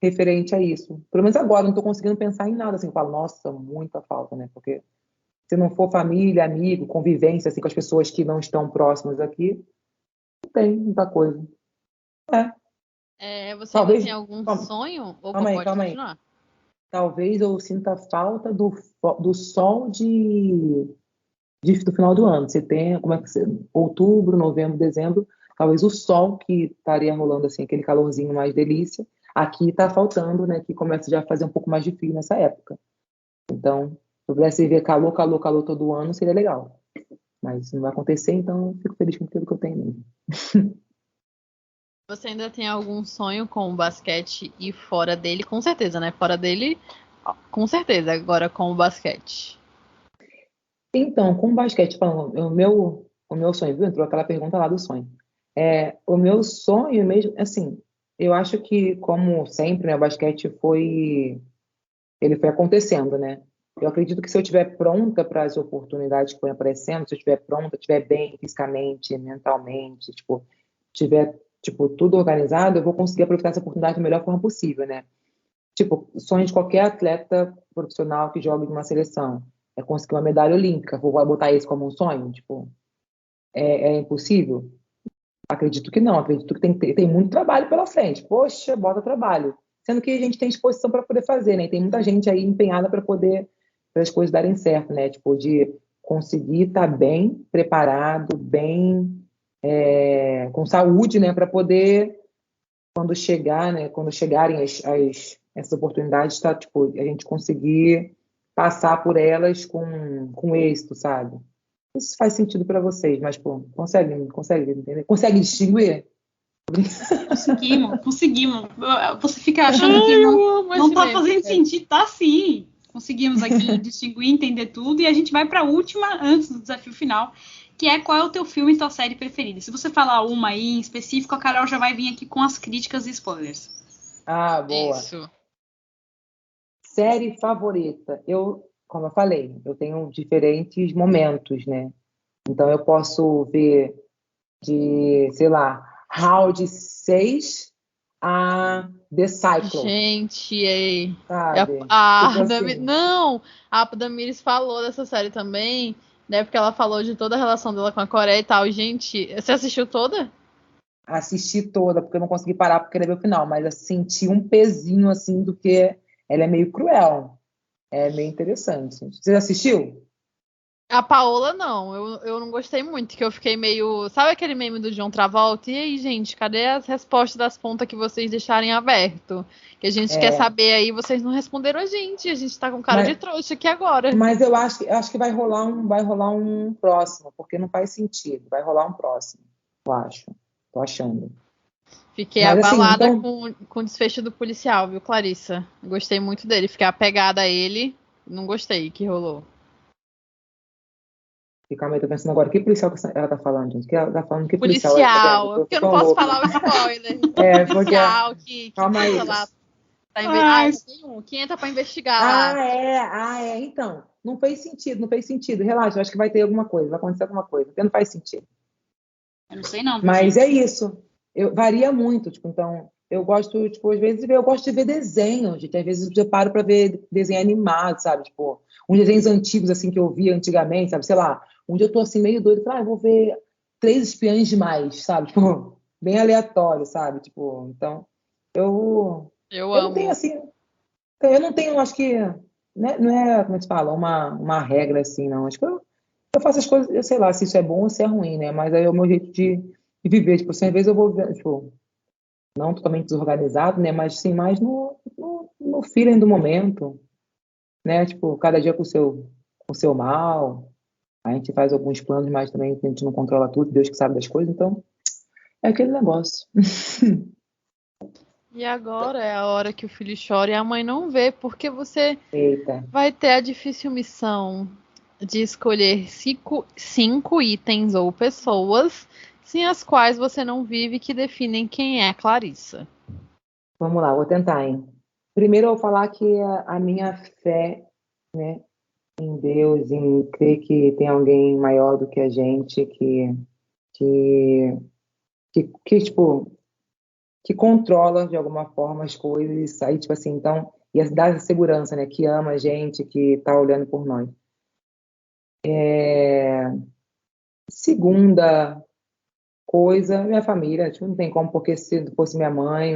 referente a isso. Pelo menos agora, não tô conseguindo pensar em nada, assim, eu falo, nossa, muita falta, né? Porque se não for família, amigo, convivência, assim, com as pessoas que não estão próximas aqui, não tem muita coisa. Você Talvez... ainda tem algum sonho? Ou Calma aí, pode calma aí. continuar? Talvez eu sinta falta do sol do final do ano. Você tem, como é que você... Outubro, novembro, dezembro, talvez o sol que estaria rolando, assim, aquele calorzinho mais delícia, aqui tá faltando, né, que começa já a fazer um pouco mais de frio nessa época. Então, se eu pudesse ver calor, calor, calor todo ano, seria legal. Mas não vai acontecer, então eu fico feliz com tudo que eu tenho mesmo. Você ainda tem algum sonho com o basquete e fora dele? Com certeza, né? Fora dele, com certeza. Agora com o basquete. Então, com o basquete, falando, o meu sonho, viu? Entrou aquela pergunta lá do sonho. O meu sonho mesmo, assim, eu acho que, como sempre, né, o basquete ele foi acontecendo, né? Eu acredito que se eu estiver pronta para as oportunidades que vão aparecendo, se eu estiver pronta, estiver bem fisicamente, mentalmente, tipo, tiver, tipo, tudo organizado, eu vou conseguir aproveitar essa oportunidade da melhor forma possível, né? Tipo, o sonho de qualquer atleta profissional que joga em uma seleção é conseguir uma medalha olímpica. Vou botar isso como um sonho? Tipo, é impossível? Acredito que não. Acredito que tem muito trabalho pela frente. Poxa, bota trabalho. Sendo que a gente tem disposição para poder fazer, né? Tem muita gente aí empenhada para as coisas darem certo, né? Tipo, de conseguir estar bem preparado, bem com saúde, né? Para poder, quando chegarem essas oportunidades, tá, tipo, a gente conseguir passar por elas com êxito, sabe? Isso faz sentido para vocês, mas, pô, consegue entender? Consegue distinguir? Conseguimos. Você fica achando que não tá fazendo sentido, tá sim. Conseguimos aqui distinguir, entender tudo, e a gente vai para a última, antes do desafio final, que é qual é o teu filme e tua série preferida. Se você falar uma aí em específico, a Carol já vai vir aqui com as críticas e spoilers. Ah, boa. Isso. Série favorita. Como eu falei, eu tenho diferentes momentos, né? Então eu posso ver de, sei lá, Round 6 a The Cycle. Gente, sabe? a Tipo assim, não, a Damiris falou dessa série também, né? Porque ela falou de toda a relação dela com a Coreia e tal. Gente, você assistiu toda? assisti toda, porque eu não consegui parar porque querer ver o final, mas eu senti um pezinho assim do que ela é meio cruel. É meio interessante. Você assistiu? A Paola, não. Eu não gostei muito, que eu fiquei meio... Sabe aquele meme do John Travolta? E aí, gente, cadê as respostas das pontas que vocês deixarem aberto? Que a gente quer saber aí, vocês não responderam a gente tá com cara de trouxa aqui agora. Mas eu acho que vai rolar um próximo, porque não faz sentido. Vai rolar um próximo, eu acho. Tô achando. Fiquei Mas, assim, abalada então- com o desfecho do policial, viu, Clarissa? Gostei muito dele. Fiquei apegada a ele. Não gostei que rolou. E calma aí, tô pensando agora, que policial que ela tá falando, gente? Que ela tá falando que policial? Policial. Eu Porque eu tô não tão posso louca. falar o spoiler. É, porque... Policial que Calma aí. entra lá. Ai. Só tem um que entra pra investigar lá. É. Então, não fez sentido. Relaxa, eu acho que vai ter alguma coisa, vai acontecer alguma coisa, porque não faz sentido. Eu não sei não. Mas é isso. Varia muito, tipo, então, eu gosto, tipo, às vezes, eu gosto de ver desenho, gente. Às vezes eu paro pra ver desenho animado, sabe? Tipo, uns desenhos antigos, assim, que eu via antigamente, sabe? Sei lá, um dia eu tô, assim, meio doido, eu vou ver Três Espiãs Demais, sabe? Tipo, bem aleatório, sabe? Tipo, então, eu Eu não tenho, amo. assim, eu não tenho, acho que, né, não é, como é que se fala, uma regra, assim, não. Acho que eu faço as coisas, eu sei lá se isso é bom ou se é ruim, né? Mas aí é o meu jeito de viver. Tipo, assim, às vezes eu vou, tipo, não totalmente desorganizado, né? Mas sim, mais no feeling do momento, né? Tipo, cada dia com o seu mal. A gente faz alguns planos, mas também a gente não controla tudo, Deus que sabe das coisas, então é aquele negócio. E agora é a hora que o filho chora e a mãe não vê, porque você Eita. vai ter a difícil missão de escolher cinco itens ou pessoas sem as quais você não vive que definem quem é Clarissa. Vamos lá, vou tentar, hein? Primeiro eu vou falar que a minha fé, né, em Deus, em crer que tem alguém maior do que a gente, tipo, que controla de alguma forma as coisas, aí, tipo assim, então, e dá essa segurança, né, que ama a gente, que tá olhando por nós. Segunda coisa, minha família, tipo, não tem como, porque se fosse minha mãe,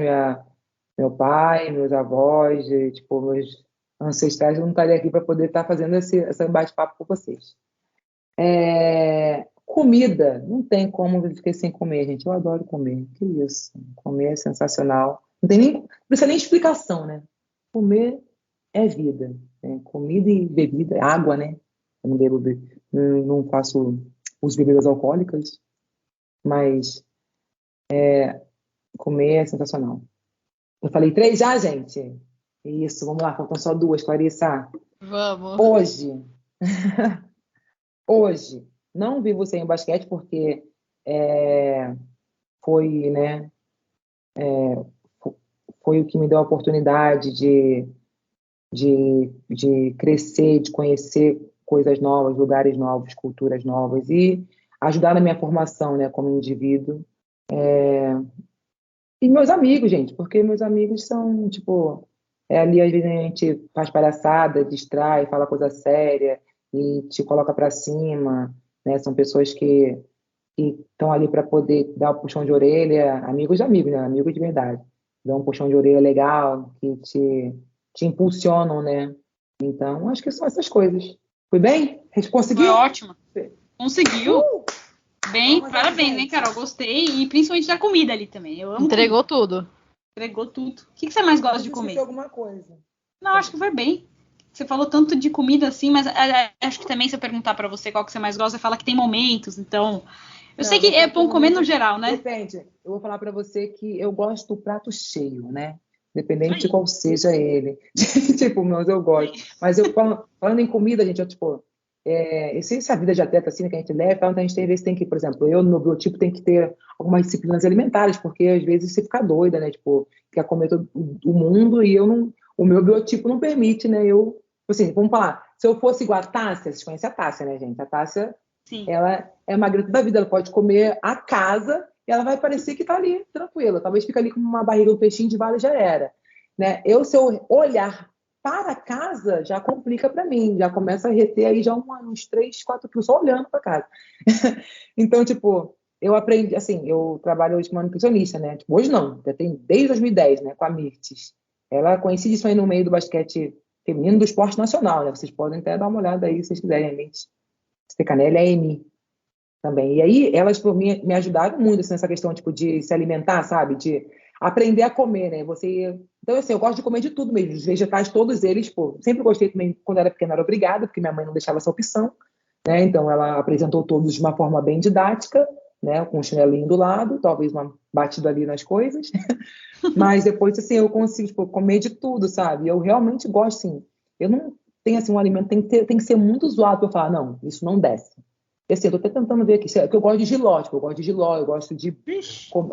meu pai, meus avós, tipo, meus ancestrais, eu não estaria aqui para poder estar fazendo esse bate-papo com vocês. Comida, não tem como eu ficar sem comer, gente. Eu adoro comer. Que isso? Comer é sensacional. Não precisa nem explicação, né? Comer é vida. Né? Comida e bebida, água, né? Eu não bebo, não faço uso de bebidas alcoólicas, mas comer é sensacional. Eu falei 3 já, gente? Isso, vamos lá, faltam só 2, Clarissa. Vamos. Hoje, não vivo sem o basquete porque foi, né, foi o que me deu a oportunidade de crescer, de conhecer coisas novas, lugares novos, culturas novas e ajudar na minha formação, né, como indivíduo. E meus amigos, gente, porque meus amigos são, tipo, ali às vezes a gente faz palhaçada, distrai, fala coisa séria e te coloca pra cima, né? São pessoas que estão ali para poder dar um puxão de orelha, amigos de amigos, né? Amigos de verdade. Dão um puxão de orelha legal, que te impulsionam, né? Então, acho que são essas coisas. Fui bem? Consegui? Foi ótimo. Conseguiu. Bem, Vamos, parabéns, gente. hein, Carol? Gostei. E principalmente da comida ali também. Eu amo Entregou tudo. comida. Entregou tudo. O que você mais gosta de comer? alguma coisa. Não, acho que foi bem. Você falou tanto de comida assim, mas acho que também se eu perguntar pra você qual que você mais gosta, você fala que tem momentos, então... Eu sei que é bom comer no geral, né? Depende. Eu vou falar pra você que eu gosto do prato cheio, né? Dependente de qual seja ele. Tipo, mas eu gosto. Mas eu falando em comida, gente, eu, tipo... essa vida de atleta assim, que a gente leva, então a gente tem vezes tem que, por exemplo, eu no meu biotipo tem que ter algumas disciplinas alimentares, porque às vezes você fica doida, né? Tipo, quer comer todo o mundo e eu não, o meu biotipo não permite, né? Eu, assim, vamos falar, se eu fosse igual a Tássia, vocês conhecem a Tássia, né, gente? A Tássia, Sim. ela é magreta da vida, ela pode comer a casa e ela vai parecer que tá ali tranquila, talvez fique ali com uma barriga, um peixinho de vale já era, né? Se eu olhar para casa já complica para mim, já começa a reter aí já uns 3, 4 quilos só olhando para casa. Então, tipo, eu aprendi, assim, eu trabalho hoje com uma nutricionista, né? Tipo, hoje não, já tem desde 2010, né? Com a Mirtes. Ela conhecidíssima aí no meio do basquete feminino do esporte nacional, né? Vocês podem até dar uma olhada aí, se vocês quiserem, a Mirtes. Canela é Amy também. E aí, elas por mim me ajudaram muito assim, nessa questão, tipo, de se alimentar, sabe? De aprender a comer, né? Então, assim, eu gosto de comer de tudo mesmo. Os vegetais, todos eles, pô, sempre gostei também, quando era pequena, era obrigada, porque minha mãe não deixava essa opção, né? Então, ela apresentou todos de uma forma bem didática, né? Com um chinelinho do lado, talvez uma batida ali nas coisas. Mas depois, assim, eu consigo, tipo, comer de tudo, sabe? Eu realmente gosto, assim, eu não tenho, assim, um alimento, tem que ser muito zoado pra eu falar, não, isso não desce. E, assim, eu tô até tentando ver aqui, porque eu gosto de jiló, tipo, eu gosto de jiló, eu gosto de... Por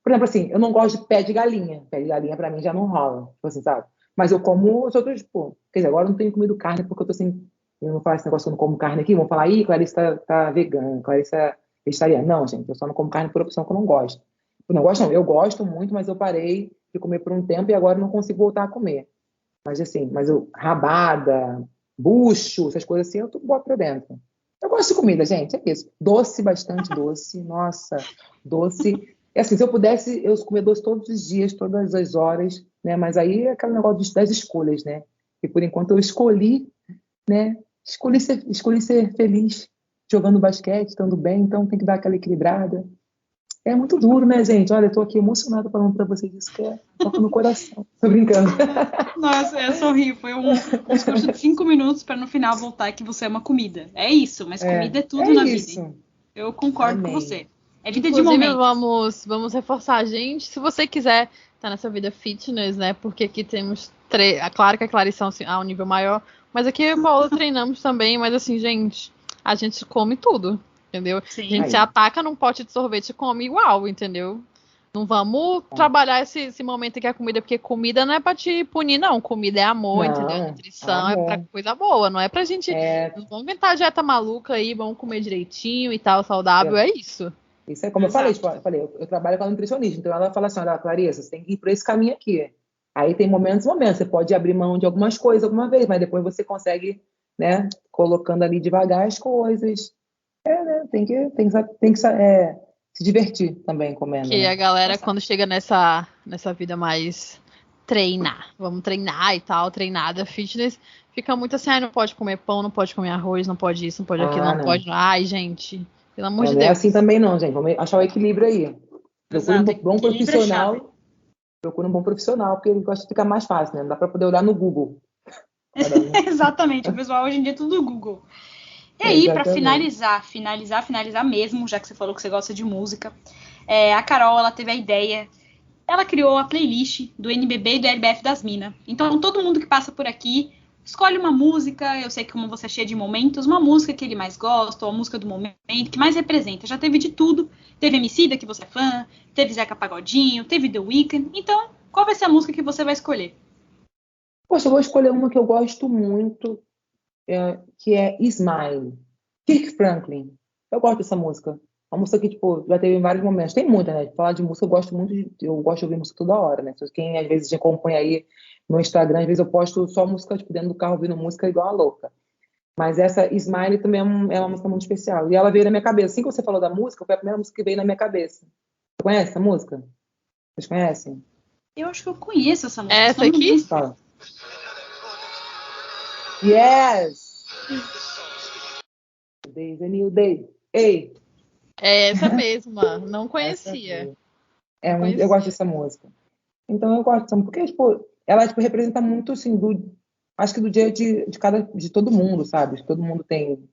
exemplo, assim, eu não gosto de pé de galinha. Pé de galinha, pra mim, já não rola, tipo assim, sabe? Mas eu como os outros, tipo... Quer dizer, agora eu não tenho comido carne, porque eu tô assim... Eu não faço esse negócio que eu não como carne aqui, vão falar, ih, Clarice tá vegana, Clarice é vegetariana. Não, gente, eu só não como carne por opção que eu não gosto. Eu não gosto, não. Eu gosto muito, mas eu parei de comer por um tempo e agora eu não consigo voltar a comer. Mas, assim, rabada, bucho, essas coisas assim, eu boto pra dentro. Eu gosto de comida, gente, é isso. Doce, bastante doce. Nossa, doce. É assim, se eu pudesse, eu comer doce todos os dias, todas as horas, né? Mas aí é aquele negócio das escolhas, né? E por enquanto eu escolhi, né? Escolhi ser feliz jogando basquete, estando bem, então tem que dar aquela equilibrada. É muito duro, né, gente? Olha, eu tô aqui emocionada falando pra vocês isso, que toca no coração. Tô brincando. Nossa, eu sorri. Foi um discurso de 5 minutos para no final voltar que você ama comida. É isso, mas comida é tudo na isso. vida. Hein? Eu concordo com você. É vida Inclusive, de momento. vamos reforçar a gente. Se você quiser estar nessa vida fitness, né? Porque aqui temos claro que a Clarice é um nível maior, mas aqui eu e a Paula treinamos também, mas assim, gente, a gente come tudo, entendeu? Sim. A gente se ataca num pote de sorvete e come igual, entendeu? Não vamos trabalhar esse momento aqui a comida, porque comida não é pra te punir, não. Comida é amor, Não, entendeu? Nutrição amor. é pra coisa boa, não é pra gente... Não vamos inventar dieta maluca aí, vamos comer direitinho e tal, saudável, é isso. Isso é como eu falei, tipo, eu trabalho com a nutricionista, então ela fala assim, olha, Clarissa, você tem que ir por esse caminho aqui. Aí tem momentos, você pode abrir mão de algumas coisas alguma vez, mas depois você consegue, né, colocando ali devagar as coisas. Né, tem que se divertir também comendo. Que né? a galera, quando chega nessa vida mais vamos treinar e tal, treinada, fitness, fica muito assim, não pode comer pão, não pode comer arroz, não pode isso, não pode aquilo, não pode... Ai, gente, pelo amor de Não Deus. é assim também não, gente. Vamos achar o equilíbrio aí. Procura um bom profissional. Procura um bom profissional, porque ele gosta de ficar mais fácil, né? Não dá para poder olhar no Google. Exatamente, o pessoal hoje em dia é tudo Google. E aí, para finalizar mesmo, já que você falou que você gosta de música, a Carol, ela teve a ideia, ela criou a playlist do NBB e do LBF das Minas. Então, todo mundo que passa por aqui escolhe uma música, eu sei que como você é cheia de momentos, uma música que ele mais gosta, ou a música do momento, que mais representa. Já teve de tudo. Teve Emicida, que você é fã, teve Zeca Pagodinho, teve The Weeknd. Então, qual vai ser a música que você vai escolher? Poxa, eu vou escolher uma que eu gosto muito, que é Smile, Kirk Franklin. Eu gosto dessa música. Uma música que, tipo, já teve em vários momentos. Tem muita, né? Falar de música, eu gosto de ouvir música toda hora, né? Quem às vezes acompanha aí no Instagram, às vezes eu posto só música, tipo, dentro do carro ouvindo música igual a louca. Mas essa Smile também é uma música muito especial. E ela veio na minha cabeça. Assim que você falou da música, foi a primeira música que veio na minha cabeça. Você conhece essa música? Vocês conhecem? Eu acho que eu conheço essa música. Essa aqui? Fala. Yes! Today's a new day. Ei! É essa mesma, não conhecia. Eu gosto dessa música. Então eu gosto dessa música, porque tipo, ela tipo, representa muito assim, acho que do dia de todo mundo, sabe? Todo mundo tem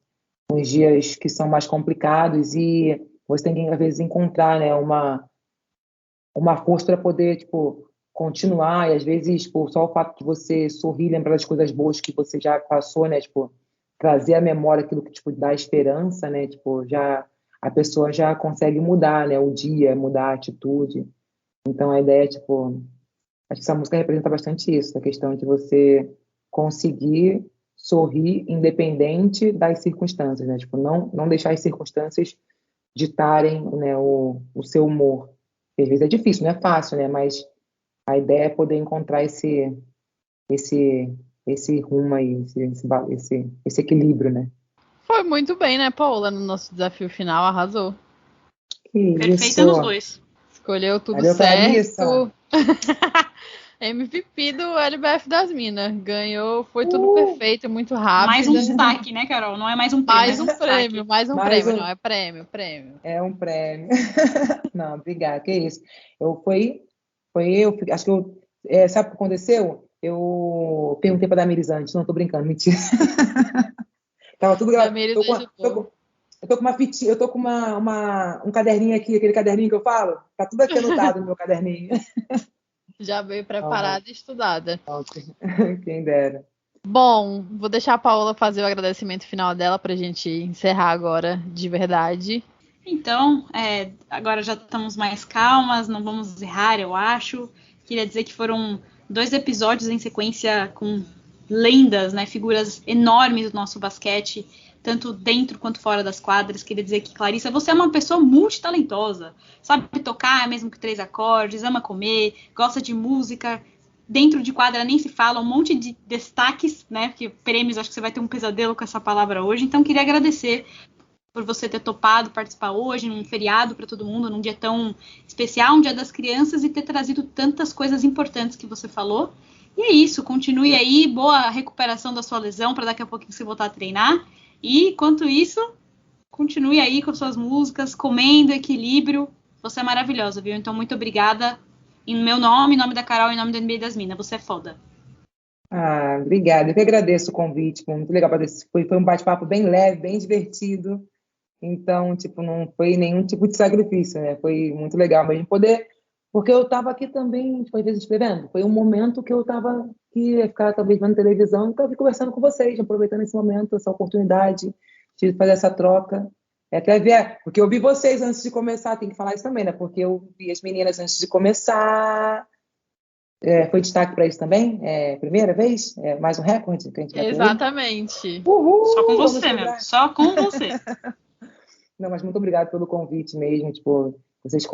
uns dias que são mais complicados e você tem que às vezes encontrar, né, uma força para poder tipo continuar, e às vezes tipo, só o fato de você sorrir, lembrar das coisas boas que você já passou, né, tipo, trazer à memória aquilo que tipo dá esperança, né, tipo, já a pessoa já consegue mudar, né, o dia, mudar a atitude. Então a ideia é, tipo, acho que essa música representa bastante isso, a questão de você conseguir sorrir independente das circunstâncias, né, tipo, não deixar as circunstâncias ditarem, né, o seu humor. Às vezes é difícil, não é fácil, né, mas a ideia é poder encontrar esse rumo aí, esse equilíbrio, né. Foi muito bem, né, Paula? No nosso desafio final, arrasou. Perfeita nos dois. Escolheu tudo Valeu, certo. MVP do LBF das Minas. Ganhou, foi tudo perfeito, muito rápido. Mais um destaque, né, Carol? Não é mais um prêmio. Mais um prêmio, não é prêmio. É um prêmio. Não, obrigada, que isso. Acho que sabe o que aconteceu? Eu perguntei para a Damiris antes, não tô brincando, mentira. Tava tudo gravado. Eu tô com uma fitinha, eu tô com um caderninho aqui, aquele caderninho que eu falo. Tá tudo aqui anotado no meu caderninho. Já veio preparada e estudada. Quem dera. Bom, vou deixar a Paola fazer o agradecimento final dela pra gente encerrar agora de verdade. Então, agora já estamos mais calmas, não vamos errar, eu acho. Queria dizer que foram 2 episódios em sequência com lendas, né, figuras enormes do nosso basquete, tanto dentro quanto fora das quadras. Queria dizer que, Clarissa, você é uma pessoa multitalentosa, sabe tocar mesmo que 3 acordes, ama comer, gosta de música, dentro de quadra nem se fala, um monte de destaques, né, porque prêmios, acho que você vai ter um pesadelo com essa palavra hoje. Então queria agradecer por você ter topado participar hoje, num feriado para todo mundo, num dia tão especial, um dia das crianças, e ter trazido tantas coisas importantes que você falou. E é isso, continue aí, boa recuperação da sua lesão para daqui a pouquinho você voltar a treinar. E, enquanto isso, continue aí com suas músicas, comendo, equilíbrio. Você é maravilhosa, viu? Então, muito obrigada. Em meu nome, em nome da Carol, em nome do NBA das Minas. Você é foda. Obrigada. Eu que agradeço o convite. Foi muito legal. Foi um bate-papo bem leve, bem divertido. Então, não foi nenhum tipo de sacrifício, né? Foi muito legal mesmo poder... Porque eu estava aqui também, às vezes, escrevendo. Foi um momento que eu estava aqui, ia ficar talvez vendo televisão, e estava aqui conversando com vocês, aproveitando esse momento, essa oportunidade de fazer essa troca. Até ver, porque eu vi vocês antes de começar, tem que falar isso também, né? Porque eu vi as meninas antes de começar. Foi destaque para isso também? Primeira vez? Mais um recorde que a gente vai ter? Exatamente. Uhul! Só com você, meu. Só com você. Não, mas muito obrigada pelo convite mesmo.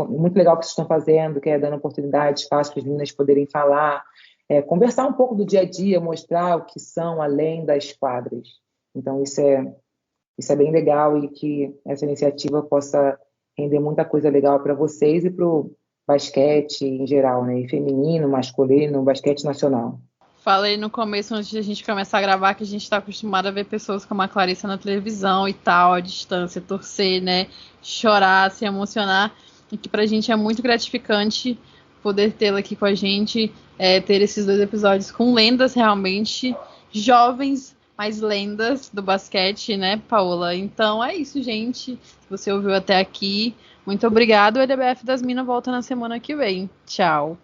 Muito legal o que vocês estão fazendo, que é dando oportunidade, espaço para as meninas poderem falar, conversar um pouco do dia a dia, mostrar o que são além das quadras. Então, isso é bem legal, e que essa iniciativa possa render muita coisa legal para vocês e para o basquete em geral, né? E feminino, masculino, basquete nacional. Falei no começo, antes de a gente começar a gravar, que a gente está acostumado a ver pessoas como a Clarissa na televisão e tal, à distância, torcer, né? Chorar, se emocionar. E que pra gente é muito gratificante poder tê-la aqui com a gente, ter esses 2 episódios com lendas realmente jovens, mas lendas do basquete, né, Paola? Então é isso, gente. Se você ouviu até aqui, muito obrigado. O LBF das Minas volta na semana que vem. Tchau.